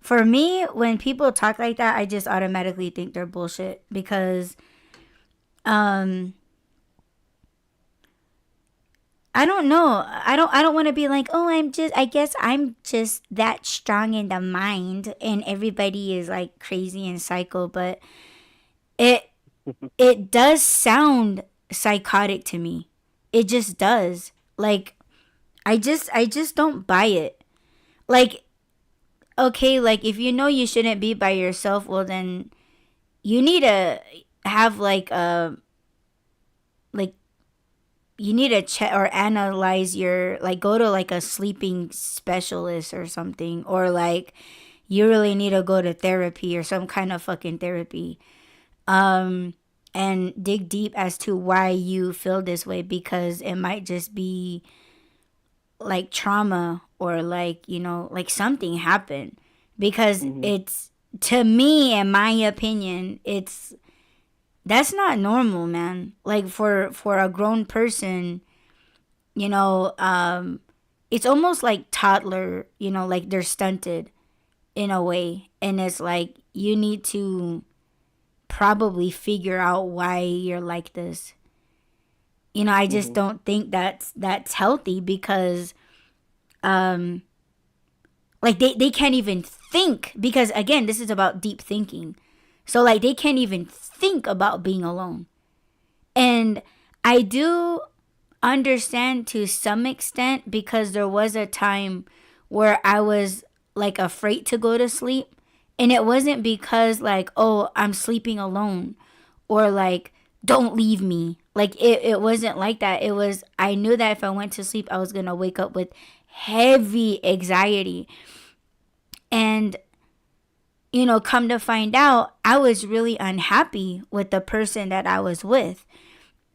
For me, when people talk like that, I just automatically think they're bullshit because um I don't know. I don't want to be like, "Oh, I guess I'm just that strong in the mind and everybody is like crazy and psycho," but it it does sound psychotic to me. It just does. Like I just don't buy it. Like okay, like if you know you shouldn't be by yourself, well then you need to have like you need to check or analyze your like go to like a sleeping specialist or something, or like you really need to go to therapy or some kind of fucking therapy, um and dig deep as to why you feel this way, because it might just be like trauma or like like something happened, because hmm it's, to me, in my opinion, it's that's not normal, man. Like for a grown person, you know um it's almost like toddler, like they're stunted in a way, and it's like you need to probably figure out why you're like this. I just hmm don't think that's healthy, because um like they can't even think, because again, this is about deep thinking. So like they can't even think about being alone. And I do understand to some extent, because there was a time where I was like afraid to go to sleep, and it wasn't because like, oh, I'm sleeping alone, or like, don't leave me. Like it wasn't like that. It was, I knew that if I went to sleep I was gonna wake up with heavy anxiety. And come to find out, I was really unhappy with the person that I was with.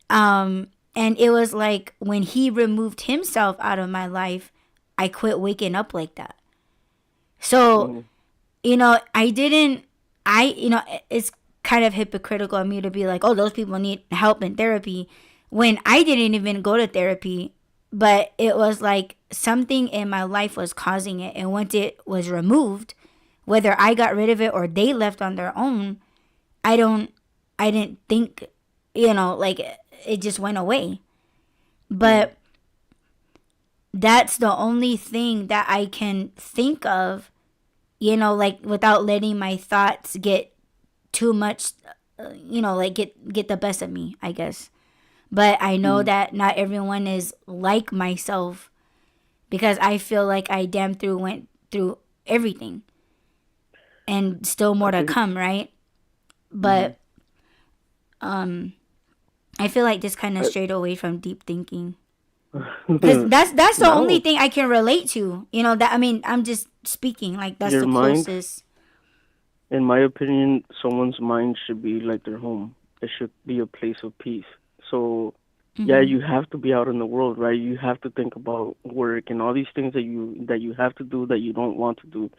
And it was like when he removed himself out of my life, I quit waking up like that. So, hmm I didn't, it's kind of hypocritical of me to be like, oh, those people need help and therapy, when I didn't even go to therapy. But it was like something in my life was causing it. And once it was removed, whether I got rid of it or they left on their own, I don't, I didn't think, like it just went away. hmm But that's the only thing that I can think of, like without letting my thoughts get too much, like get the best of me, I guess. But I know hmm that not everyone is like myself, because I feel like I damn through went through everything and still I more to think. come, right? hmm But um I feel like this kind of I, strayed away from deep thinking. Because that's the only no, thing I can relate to. That, I mean, I'm just speaking like that's your the mind, closest. in my opinion, someone's mind should be like their home. It should be a place of peace. So, yeah, Mhm. you have to be out in the world, right? You have to think about work and all these things that you have to do that you don't want to do.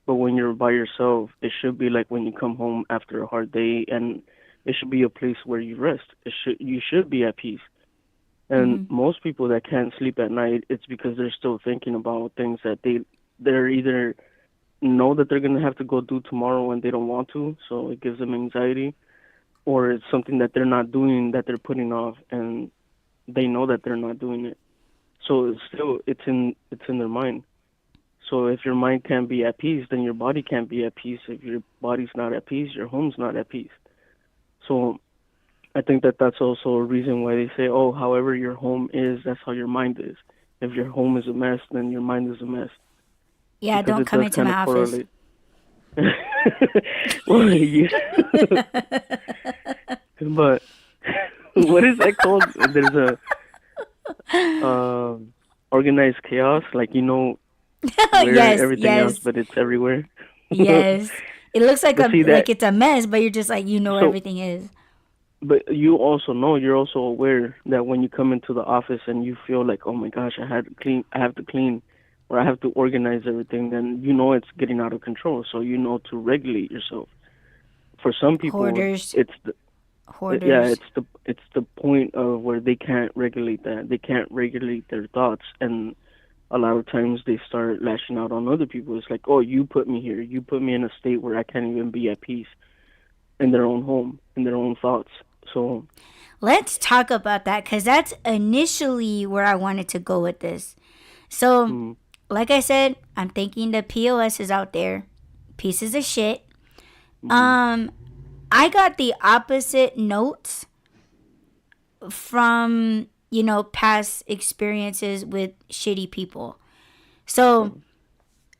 But when you're by yourself, it should be like when you come home after a hard day, and it should be a place where you rest. You should be at peace. And Mhm. most people that can't sleep at night, it's because they're still thinking about things that they're either know that they're gonna have to go do tomorrow and they don't want to, so it gives them anxiety, or it's something that they're not doing that they're putting off, and they know that they're not doing it. So it's in their mind. So if your mind can't be at peace, then your body can't be at peace. If your body's not at peace, your home's not at peace. So I think that that's also a reason why they say, oh, however your home is, that's how your mind is. If your home is a mess, then your mind is a mess, Yeah, because don't it come does into kind my of office. correlate. Well, yeah. But what is that called? There's a organized chaos, like where Yes, everything else, yes, but it's everywhere. yes. It looks like But see that, it's a mess, but you're just like you know where so, everything is. but you also know, you're also aware that when you come into the office and you feel like, oh my gosh, I have to clean, or I have to organize everything, then you know it's getting out of control. So you know to regulate yourself. For some people, Hoarders, it's yeah, hoarders. it's the point of where they can't regulate that. They can't regulate their thoughts, and a lot of times they start lashing out on other people. It's like, oh, you put me here. You put me in a state where I can't even be at peace in their own home, in their own thoughts. So, Let's talk about that because that's initially where I wanted to go with this. So, mm, like I said, I'm thinking the POS is out there, pieces of shit. mm-hmm, Um, I got the opposite notes from past experiences with shitty people. So,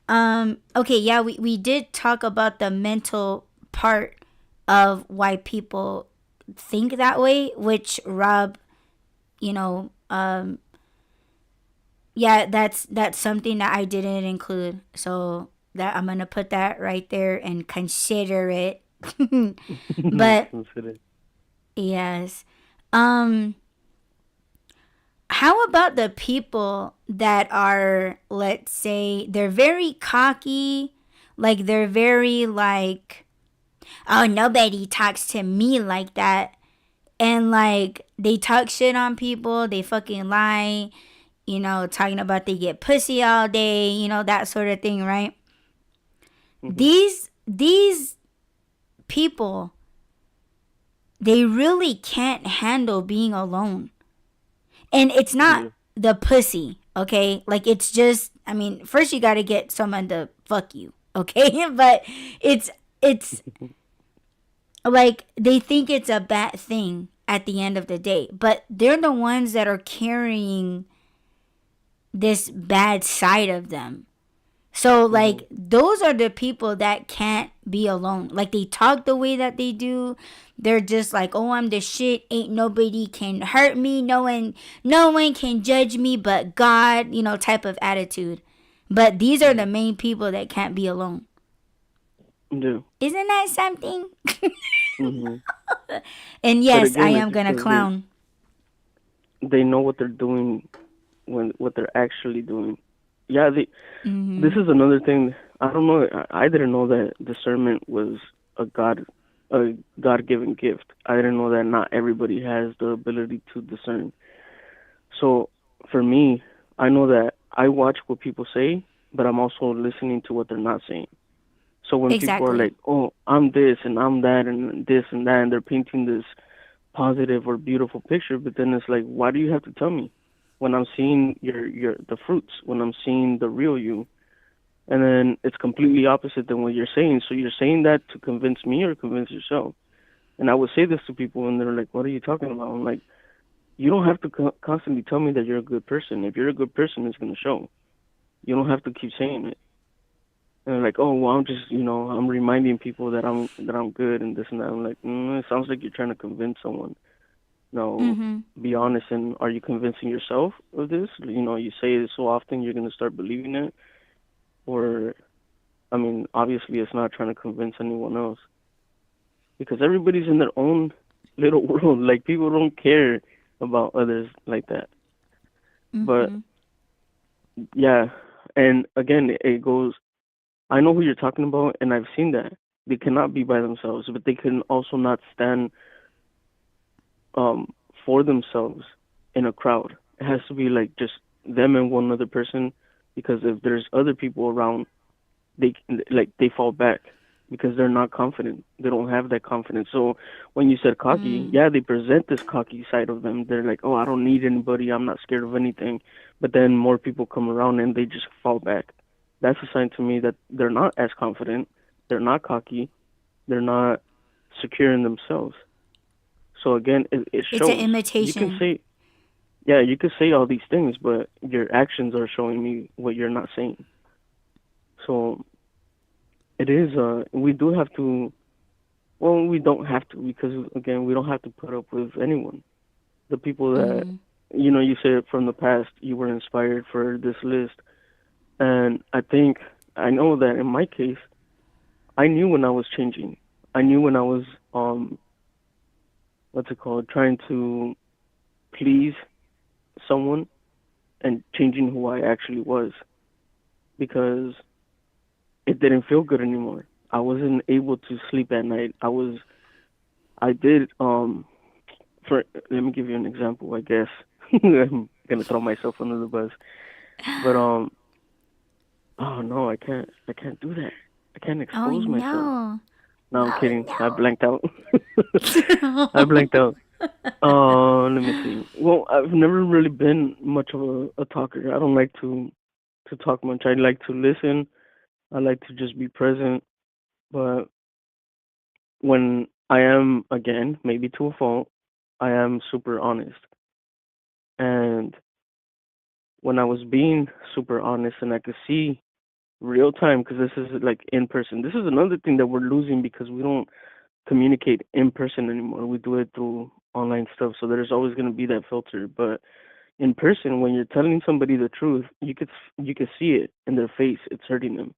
okay, okay, yeah, we did talk about the mental part of why people think that way, which Rob, you know, yeah, that's something that I didn't include. So that I'm gonna put that right there and consider it. But consider. yes. Um how about the people that are, let's say, they're very cocky, like they're very like, oh, nobody talks to me like that. And like they talk shit on people, they fucking lie, talking about they get pussy all day, that sort of thing, right? Hmm. These people, they really can't handle being alone. And it's not Yeah. the pussy, okay? Like it's just, I mean, first you got to get someone to fuck you, okay? But it's like they think it's a bad thing at the end of the day, but they're the ones that are carrying this bad side of them. So Hmm. like those are the people that can't be alone. Like they talk the way that they do. They're just like, "Oh, I'm the shit. Ain't nobody can hurt me. No one can judge me but God," type of attitude. But these are Hmm. the main people that can't be alone. Yeah. Isn't that something? Hmm. And But yes, I again, it's am going to because clown. they know what they're doing, when what they're actually doing. Yeah, this Mhm. is another thing. I don't know. I didn't know that discernment was a a God-given gift. I didn't know that not everybody has the ability to discern. So for me, I know that I watch what people say, but I'm also listening to what they're not saying. So when people are Exactly. like, "Oh, I'm this and I'm that and this and that," and they're painting this positive or beautiful picture, but then it's like, why do you have to tell me when I'm seeing your the fruits, when I'm seeing the real you? And then it's completely opposite than what you're saying. So you're saying that to convince me or convince yourself. And I would say this to people, and they're like, "What are you talking about?" I'm like, "You don't have to constantly tell me that you're a good person. If you're a good person, it's gonna show. You don't have to keep saying it." And they're like, "Oh, well, I'm just, I'm reminding people that I'm good and this and that." I'm like, "It sounds like you're trying to convince someone. No, Mhm. be honest, and are you convincing yourself of this? You say it so often, you're gonna start believing it, or, I mean, obviously, it's not trying to convince anyone else, because everybody's in their own little world. Like, people don't care about others like that. But Mhm. yeah, and again, it goes. I know who you're talking about, and I've seen that. They cannot be by themselves, but they can also not stand um for themselves in a crowd. It has to be like just them and one other person because if there's other people around, they they fall back because they're not confident. They don't have that confidence. So when you said cocky, Mm. yeah, they present this cocky side of them. They're like, oh, I don't need anybody. I'm not scared of anything. But then more people come around and they just fall back. That's a sign to me that they're not as confident. They're not cocky. They're not secure in themselves. So again, it It's an shows. You can imitation. say, yeah, you can say all these things, but your actions are showing me what you're not saying. So it is. We do have to. Well, we don't have to because again, we don't have to put up with anyone. The people that Mm. you said from the past, you were inspired for this list, and I know that in my case, I knew when I was changing. I knew when I was what's it called, trying to please someone and changing who I actually was because it didn't feel good anymore. I wasn't able to sleep at night. I did for let me give you an example, I guess. I'm gonna throw myself under the bus. But oh no, I can't do that. I can't Oh expose myself. no. No, I'm kidding. I Oh blanked out. I no. blanked out. Let me see. Well, I've never really been much of a talker. I don't like to talk much. I like to listen. I like to just be present. But when I am, again, maybe to a fault, I am super honest. And when I was being super honest and I could see real time, because this is like in person, this is another thing that we're losing because we don't communicate in person anymore. We do it through online stuff. So there's always going to be that filter. But in person, when you're telling somebody the truth, you could see it in their face. It's hurting them.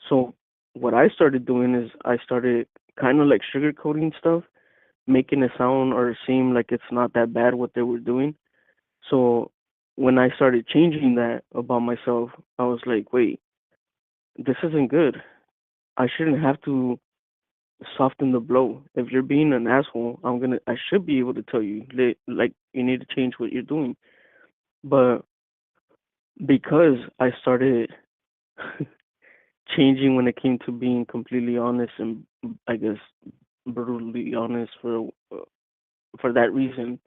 So what I started doing is I started kind of like sugarcoating stuff, making it sound or seem like it's not that bad what they were doing. So when I started changing that about myself, I was like, wait, this isn't good. I shouldn't have to soften the blow. If you're being an asshole, I should be able to tell you, like, you need to change what you're doing. But because I started changing when it came to being completely honest and I guess brutally honest for that reason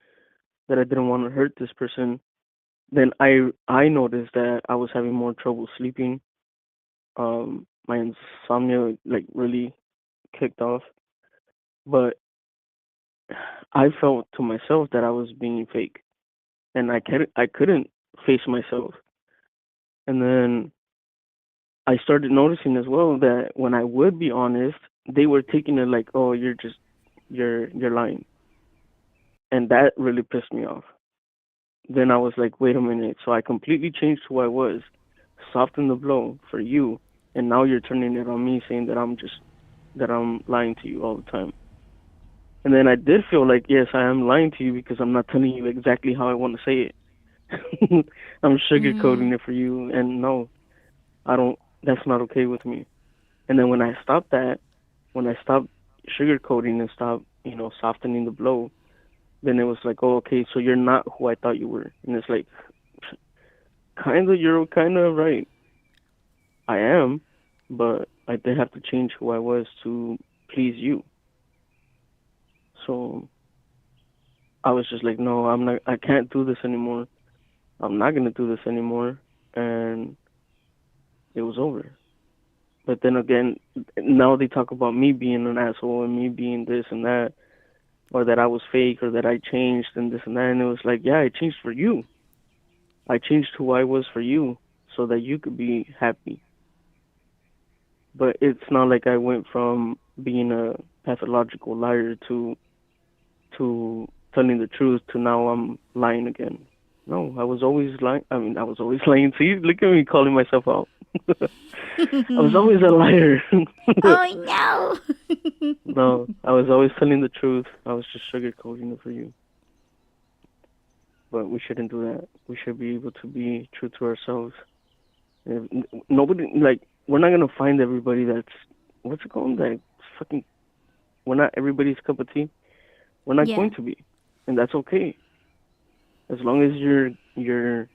that I didn't want to hurt this person, then I noticed that I was having more trouble sleeping. My insomnia like really kicked off, but I felt to myself that I was being fake, and I couldn't face myself. And then I started noticing as well that when I would be honest, they were taking it like, "Oh, you're lying," and that really pissed me off. Then I was like, "Wait a minute!" So I completely changed who I was, softened the blow for you, and now you're turning it on me, saying that that I'm lying to you all the time. And then I did feel like, yes, I am lying to you because I'm not telling you exactly how I want to say it. I'm Mm. sugarcoating it for you, and no, I don't. That's not okay with me. And then when I stopped that, when I stopped sugarcoating and stopped, softening the blow, then it was like, oh, okay, so you're not who I thought you were. And it's like, you're kind of right. I am, but I did have to change who I was to please you. So I was just like, no, I can't do this anymore. I'm not gonna do this anymore, and it was over. But then again, now they talk about me being an asshole and me being this and that, or that I was fake, or that I changed and this and that. And it was like, yeah, I changed for you. I changed who I was for you, so that you could be happy. But it's not like I went from being a pathological liar to telling the truth to now I'm lying again. No, I was always lying. I mean, I was always lying. See, look at me calling myself out. I was always a liar. Oh no. No, I was always telling the truth. I was just sugarcoating it for you. But we shouldn't do that. We should be able to be true to ourselves. Nobody, like, we're not gonna find everybody that's, what's it called? That fucking, we're not everybody's cup of tea. We're not Yeah. going to be, and that's okay. As long as you're your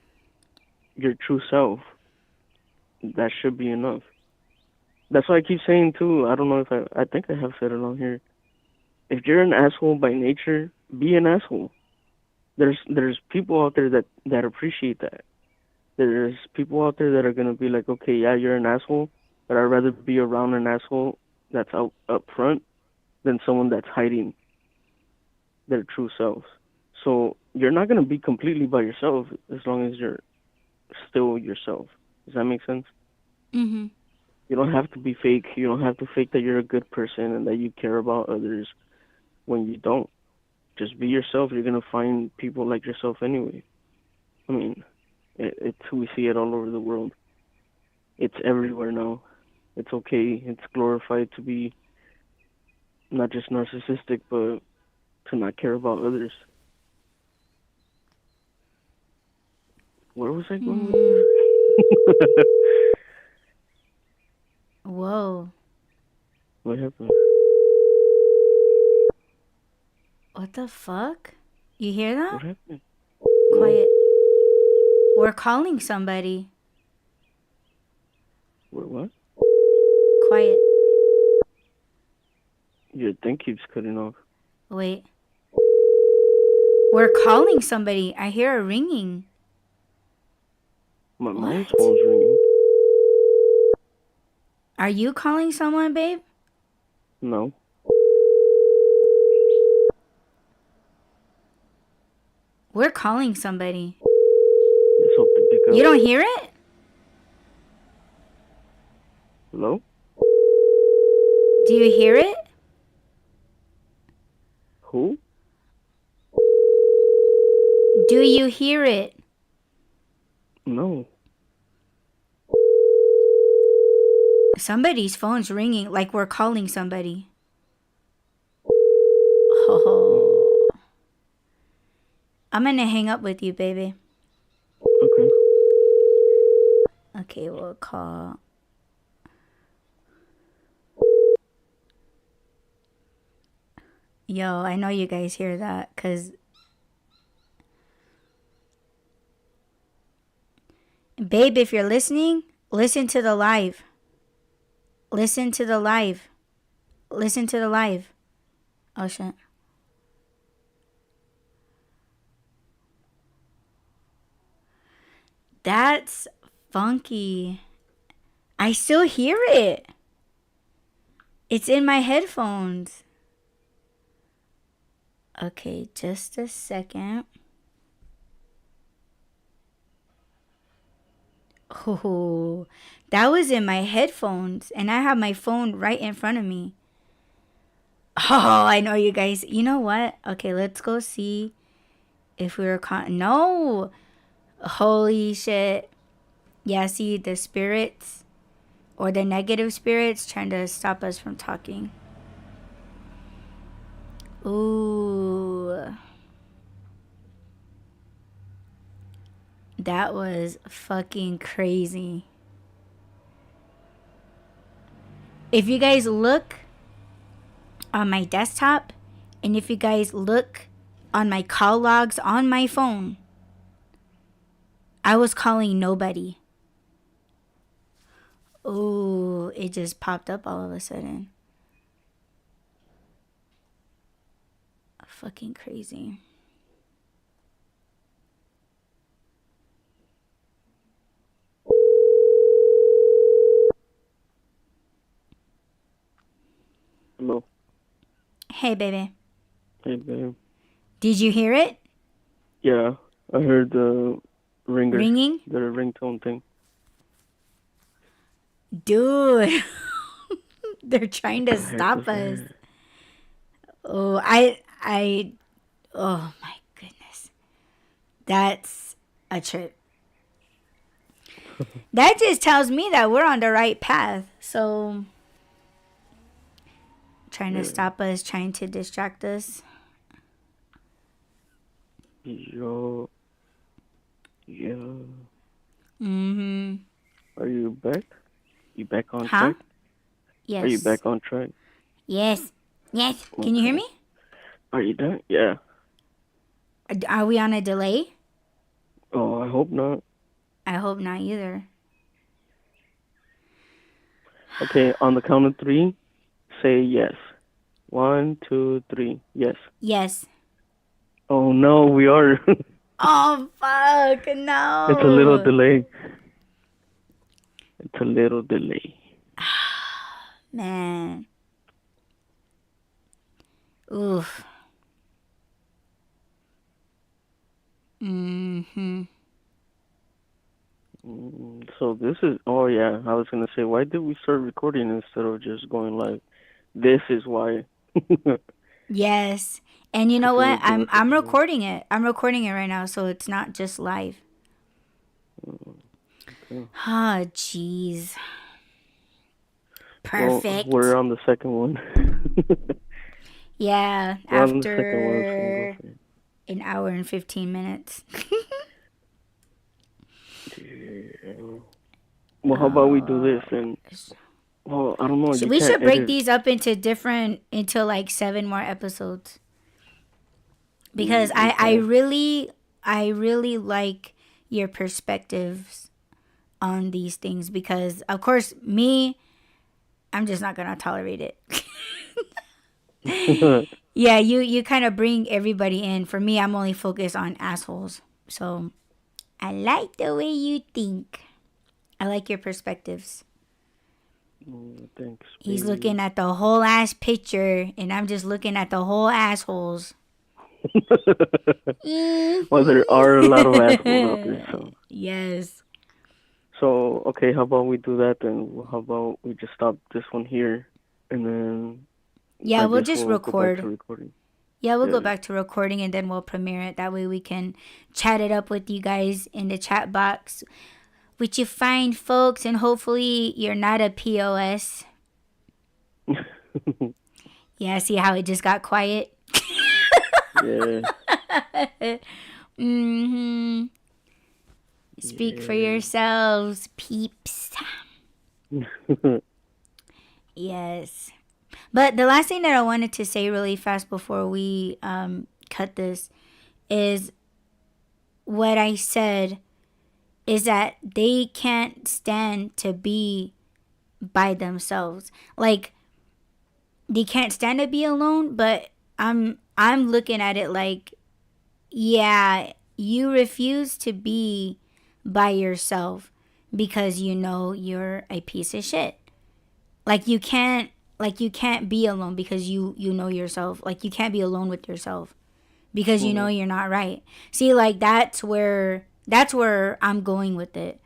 true self, that should be enough. That's why I keep saying too. I don't know if I think I have said it on here. If you're an asshole by nature, be an asshole. There's people out there that appreciate that. There's people out there that are gonna be like, okay, yeah, you're an asshole, but I'd rather be around an asshole that's out up front than someone that's hiding their true selves. So you're not gonna be completely by yourself as long as you're still yourself. Does that make sense? Mhm. You don't have to be fake. You don't have to fake that you're a good person and that you care about others when you don't. Just be yourself. You're gonna find people like yourself anyway. I mean, we see it all over the world. It's everywhere now. It's okay. It's glorified to be not just narcissistic, but to not care about others. Where was I going with this? Whoa. What happened? What the fuck? You hear that? What happened? Quiet. We're calling somebody. What? Quiet. Your thing keeps cutting off. Wait. We're calling somebody. I hear a ringing. My What? phone's ringing. Are you calling someone, babe? No. We're calling somebody. Let's hope they pick up. You don't hear it? Hello? Do you hear it? Who? Do you hear it? No. Somebody's phone's ringing like we're calling somebody. Oh. I'm gonna hang up with you, baby. Okay. Okay, we'll call. Yo, I know you guys hear that, cause babe, if you're listening, listen to the live. Listen to the live. Listen to the live. Oh shit. That's funky. I still hear it. It's in my headphones. Okay, just a second. Oh, that was in my headphones, and I have my phone right in front of me. Oh, I know you guys. You know what? Okay, let's go see if we were no. Holy shit. Yeah, see the spirits or the negative spirits trying to stop us from talking. Ooh. That was fucking crazy. If you guys look on my desktop, and if you guys look on my call logs on my phone, I was calling nobody. Oh, it just popped up all of a sudden. Fucking crazy. Hello. Hey, baby. Hey, babe. Did you hear it? Yeah, I heard the ringer. Ringing? The ringtone thing. Dude. They're trying to stop us. Oh, oh my goodness. That's a trip. That just tells me that we're on the right path. So, trying to stop us, trying to distract us. Yo. Yeah. Mm-hmm. Are you back? You back on Huh? track? Yes. Are you back on track? Yes. Yes. Can you hear me? Are you done? Yeah. Are we on a delay? Oh, I hope not. I hope not either. Okay, on the count of three, say yes. 1, 2, 3. Yes. Yes. Oh no, we are. Oh, fuck. It's a little No. delay. It's a little delay. Man. Oof. Mm-hmm. So this is. Oh yeah, I was gonna say, why did we start recording instead of just going live? This is why. Yes. And you know Because it what? would give us a I'm delay. recording it. I'm recording it right now, so it's not just live. Okay. Ah, jeez. Well, we're Perfect. on the second one. Yeah, We're on the second one, so go after for it. an hour and 15 minutes. Yeah. Well, how about we do Oh, this and well, I don't know. You we can't should break edit. these up into like 7 more episodes because Okay. I really like your perspectives on these things because of course me, I'm just not gonna tolerate it. Yeah, you kind of bring everybody in. For me, I'm only focused on assholes. So I like the way you think. I like your perspectives. Thanks, He's baby. looking at the whole ass picture, and I'm just looking at the whole assholes. Well, there are a lot of assholes out there, so. Yes. So, okay, how about we do that then? How about we just stop this one here, and then Yeah, I we'll guess just we'll go back to record. recording. Yeah, we'll go Yeah. back to recording and then we'll premiere it. That way we can chat it up with you guys in the chat box, which you find folks, and hopefully you're not a POS. Yeah, see how it just got quiet? Yeah. Mm-hmm. Speak for Yeah. yourselves, peeps. Yes. But the last thing that I wanted to say really fast before we cut this is what I said is that they can't stand to be by themselves. Like they can't stand to be alone, but I'm looking at it like, yeah, you refuse to be by yourself because you know you're a piece of shit. Like you can't be alone because you know yourself. Like you can't be alone with yourself because you know Mhm. you're not right. See, like that's where I'm going with it.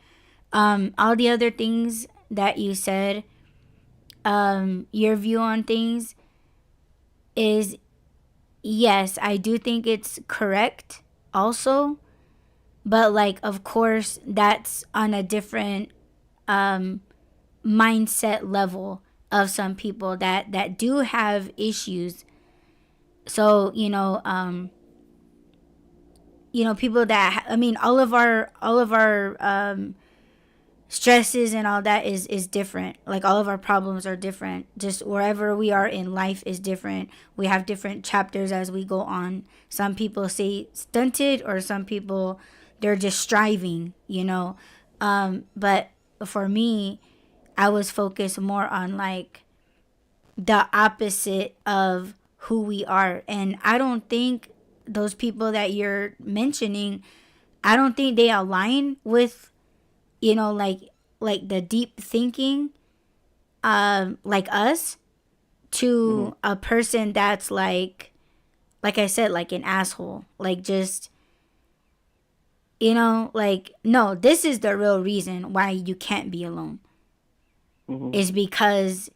All the other things that you said, your view on things is yes, I do think it's correct also, but like of course that's on a different mindset level of some people that do have issues. So, people that I mean all of our stresses and all that is different. Like all of our problems are different. Just wherever we are in life is different. We have different chapters as we go on. Some people say stunted, or some people they're just striving. But for me, I was focused more on like the opposite of who we are. And I don't think those people that you're mentioning, I don't think they align with, like the deep thinking, like us, Mhm. to a person that's like I said, like an asshole. Like just, like, no, this is the real reason why you can't be alone. Mhm. Is because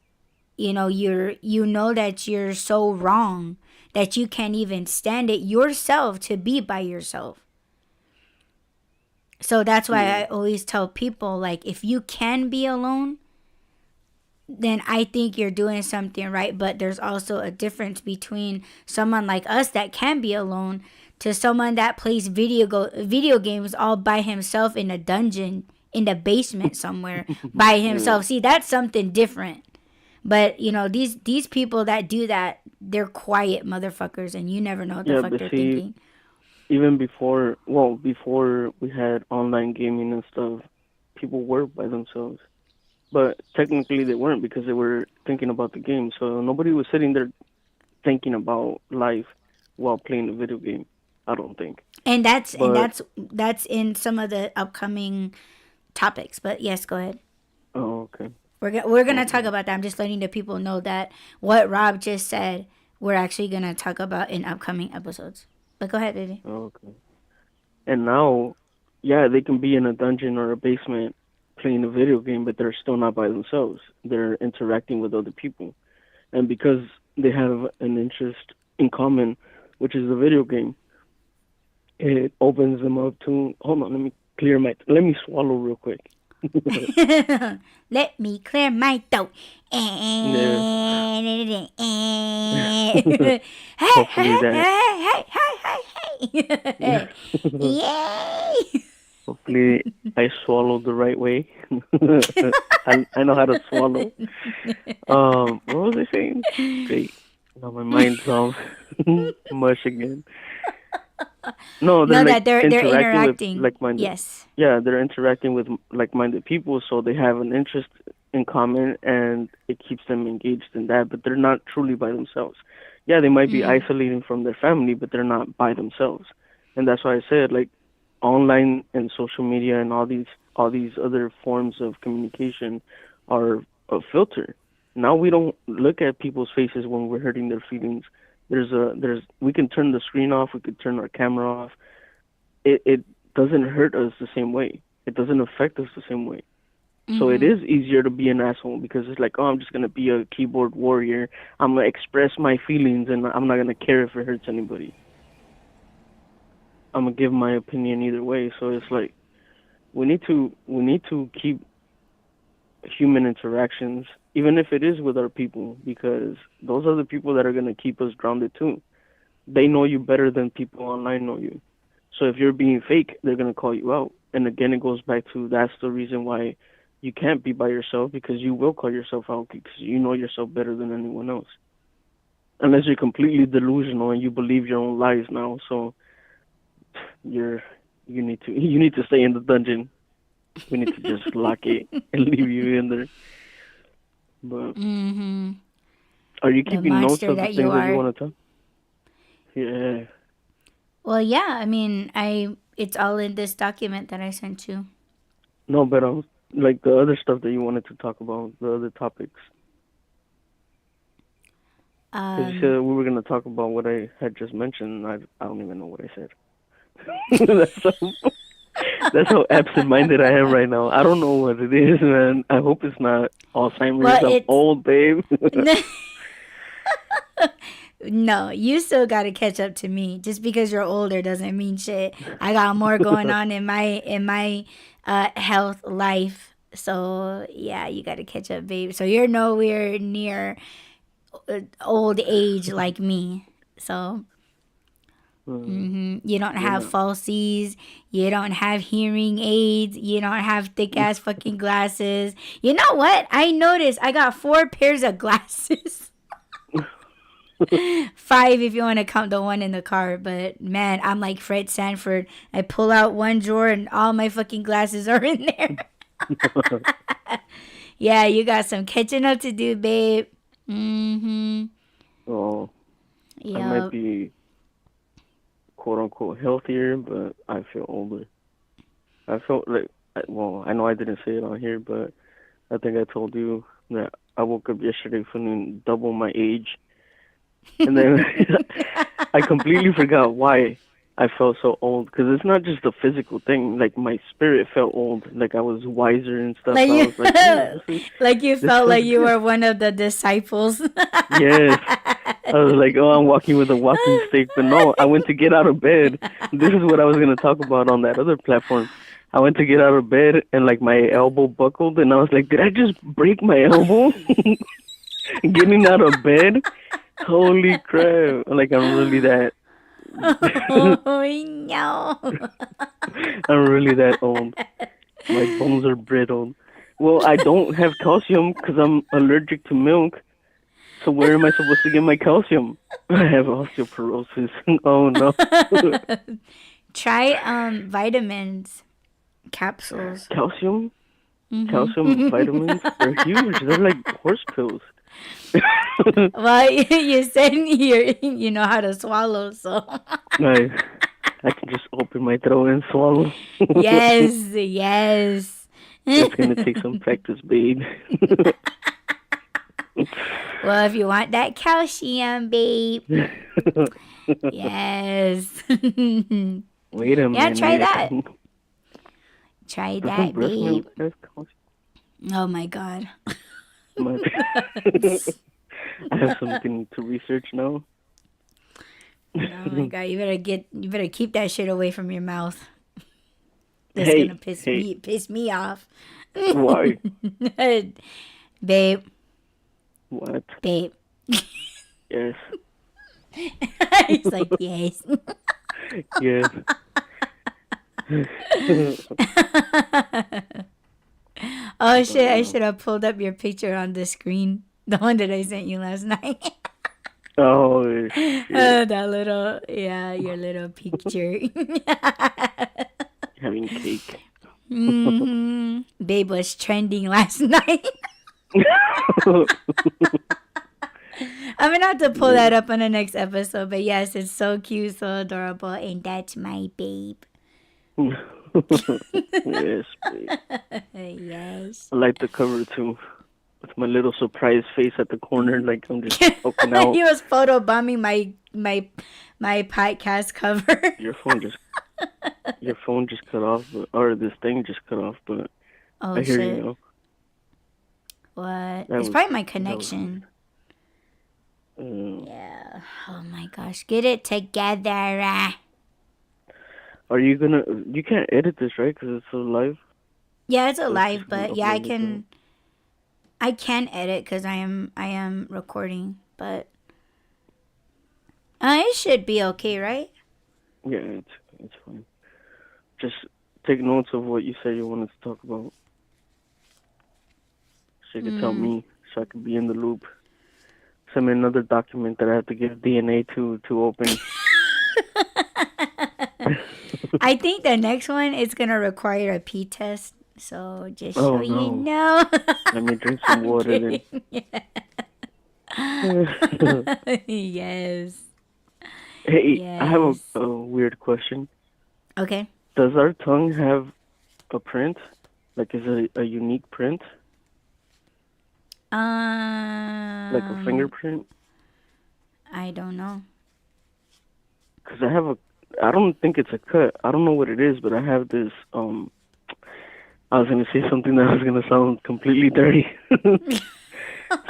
you know that you're so wrong that you can't even stand it yourself to be by yourself. So that's why Yeah. I always tell people, like, if you can be alone, then I think you're doing something right. But there's also a difference between someone like us that can be alone to someone that plays video games all by himself in a dungeon in the basement somewhere by Yeah. himself. See, that's something different. But these people that do that, they're quiet motherfuckers, and you never know what the Yeah, fuck but they're see, thinking. even before we had online gaming and stuff, people were by themselves. but technically they weren't because they were thinking about the game. So nobody was sitting there thinking about life while playing a video game. I don't think. And that's But that's in some of the upcoming topics. But yes, go ahead. oh, okay, We're gonna talk okay, about that. I'm just letting the people know that what Rob just said, we're actually gonna talk about in upcoming episodes. But go ahead, baby. okay. And now, yeah, they can be in a dungeon or a basement playing a video game, but they're still not by themselves. They're interacting with other people, and because they have an interest in common, which is the video game, it opens them up to. Hold on, let me swallow real quick. Let me clear my throat. Yeah. Hey, hey, Hopefully hey, that hey, hey, hey, hey. Yay! hopefully I swallowed the right way. I know how to swallow. What was I saying? Great. Now my mind's off mush again. No, they're No, like that they're interacting with interacting. like-minded. Yes. Yeah, they're interacting with like-minded people, so they have an interest in common, and it keeps them engaged in that. But they're not truly by themselves. Yeah, they might be Mm. isolating from their family, but they're not by themselves. And that's why I said like online and social media and all these other forms of communication are a filter. Now we don't look at people's faces when we're hurting their feelings. There's we can turn the screen off, we could turn our camera off. It doesn't hurt us the same way. It doesn't affect us the same way. So it is easier to be an asshole because it's like, oh, I'm just gonna be a keyboard warrior. I'm gonna express my feelings and I'm not gonna care if it hurts anybody. I'm gonna give my opinion either way. So it's like we need to keep human interactions, even if it is with our people, because those are the people that are gonna keep us grounded too. They know you better than people online know you. So if you're being fake, they're gonna call you out. And again, it goes back to that's the reason why you can't be by yourself because you will call yourself out because you know yourself better than anyone else. Unless you're completely delusional and you believe your own lies now, so you're you need to stay in the dungeon. We need to just lock it and leave you in there. But are you The keeping notes monster of the that you things that you are. want to talk? Yeah. Well, yeah. I mean, it's all in this document that I sent you. No, but like the other stuff that you wanted to talk about, the other topics. Because you Um. said we were going to talk about what I had just mentioned. I don't even know what I said. that's how, that's how absent-minded I am right now. I don't know what it is, man. I hope it's not Well, Alzheimer's. I'm it's old, babe. no. You still got to catch up to me. Just because you're older doesn't mean shit. I got more going on in my health life. So yeah, you got to catch up, babe. So you're nowhere near old age like me. So you don't You're have not. falsies. You don't have hearing aids. You don't have thick ass fucking glasses. You know what? I noticed I got 4 pairs of glasses. 5 if you want to count the one in the car. But man, I'm like Fred Sanford. I pull out one drawer and all my fucking glasses are in there. Yeah, you got some catching up to do, babe. Oh, I might Yup. be quote unquote healthier, but I feel older. I felt like, well, I know I didn't say it on here, but I think I told you that I woke up yesterday feeling double my age. And then I completely forgot why I felt so old. Because it's not just a physical thing. Like, my spirit felt old. Like, I was wiser and stuff. Like So I you, was like, oh, like you this felt feels like you good. were one of the disciples. Yes. I was like, oh, I'm walking with a walking stick. But no, I went to get out of bed. This is what I was going to talk about on that other platform. I went to get out of bed and like my elbow buckled and I was like, did I just break my elbow? Getting out of bed? Holy crap. Like I'm really that Oh no! I'm really that old. My bones are brittle. Well, I don't have calcium because I'm allergic to milk. So where am I supposed to get my calcium? I have osteoporosis. Oh no. Try vitamins capsules. Calcium? calcium vitamins, they're huge. They're like horse pills. Well, you said you know how to swallow, so I, I can just open my throat and swallow. yes, yes. It's gonna take some practice, babe. Well, if you want that calcium, babe, yes. Wait a Yeah, try minute. that. Try Doesn't that, breast babe. milk have calcium? Oh my god. My- I have something to research now. Oh my god, you better keep that shit away from your mouth. That's Hey, gonna hey, piss me off. why? Babe, What? babe. Yes, He's like, yes. yes. Oh shit, I should have pulled up your picture on the screen. The one that I sent you last night. Oh, shit. That little, yeah, your little picture. Having cake. Babe was trending last night. I'm gonna have to pull that up on the next episode. But yes, it's so cute, so adorable, and that's my babe. Yes, babe. Yes. I like the cover too. With my little surprise face at the corner, like I'm just poking out. He was photobombing my podcast cover. Your phone just cut off, or this thing just cut off. But Oh I hear shit! you now. What? That It's was- probably my that was connection. weird. Yeah. Oh my gosh, get it together. Are you gonna? You can't edit this, right? Because it's so live. Yeah, it's a So it's live, just gonna but yeah, I upload it can. I can edit because I am recording, but it should be okay, right? Yeah, it's fine. Just take notes of what you said you wanted to talk about, so you can tell me, so I can be in the loop. Send me another document that I have to give DNA to open. I think the next one is gonna require a pee test. So just Oh, so you no. know. Let me drink some water then. Yes. Hey, I have Yes. a weird question. Okay. Does our tongue have a print? Like, is it a unique print? Like a fingerprint? I don't know. Because I don't think it's a cut. I don't know what it is, but I have this, I was going to say something that was going to sound completely dirty.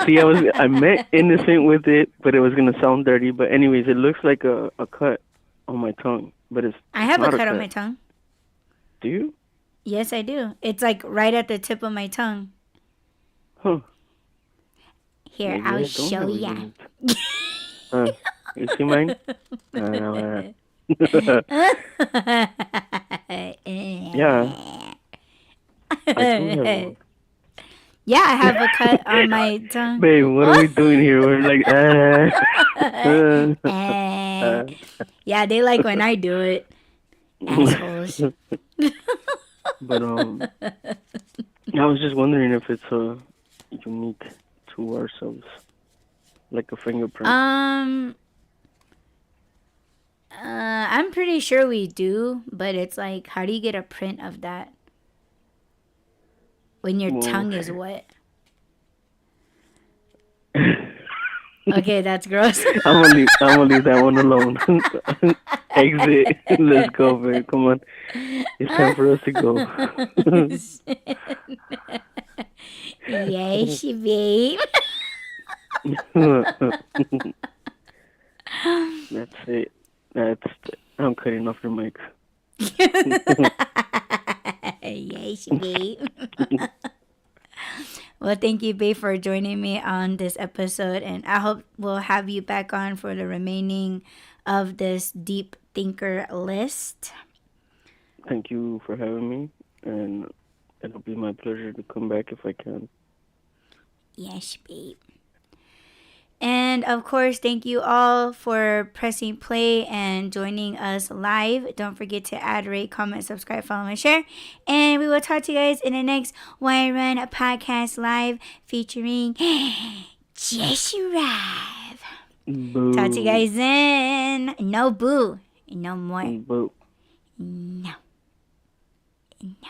See, I meant innocent with it, but it was going to sound dirty. But anyways, it looks like a cut on my tongue, but it's I have a not cut on my tongue. Do you? Yes, I do. It's like right at the tip of my tongue. Huh. Here, Maybe I I'll don't show have a ya. unique- You see mine? Yeah, I do have one. Yeah, I have a cut on my tongue. Babe, what are we doing here? We're like, Yeah, they like when I do it. Assholes. But I was just wondering if it's unique to ourselves, like a fingerprint. I'm pretty sure we do, but it's like, how do you get a print of that when your tongue is wet? Okay, that's gross. I'm gonna leave that one alone. Exit. Let's go, babe. Come on. It's time for us to go. Yes, babe. That's it. I'm cutting off your mic. Yes, babe. Well, thank you, babe, for joining me on this episode, and I hope we'll have you back on for the remaining of this deep thinker list. Thank you for having me, and it'll be my pleasure to come back if I can. Yes, babe. And of course, thank you all for pressing play and joining us live. Don't forget to add, rate, comment, subscribe, follow, and share. And we will talk to you guys in the next Why Run Podcast Live featuring Jessurab. Boo. Talk to you guys then. No boo. No more. Boo. No. No.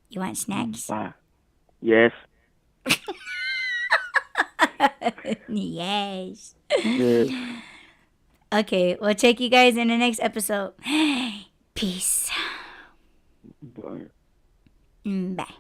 You want snacks? Bye. Yes. Yes. Yes. Okay, we'll check you guys in the next episode. Peace. Bye. Bye.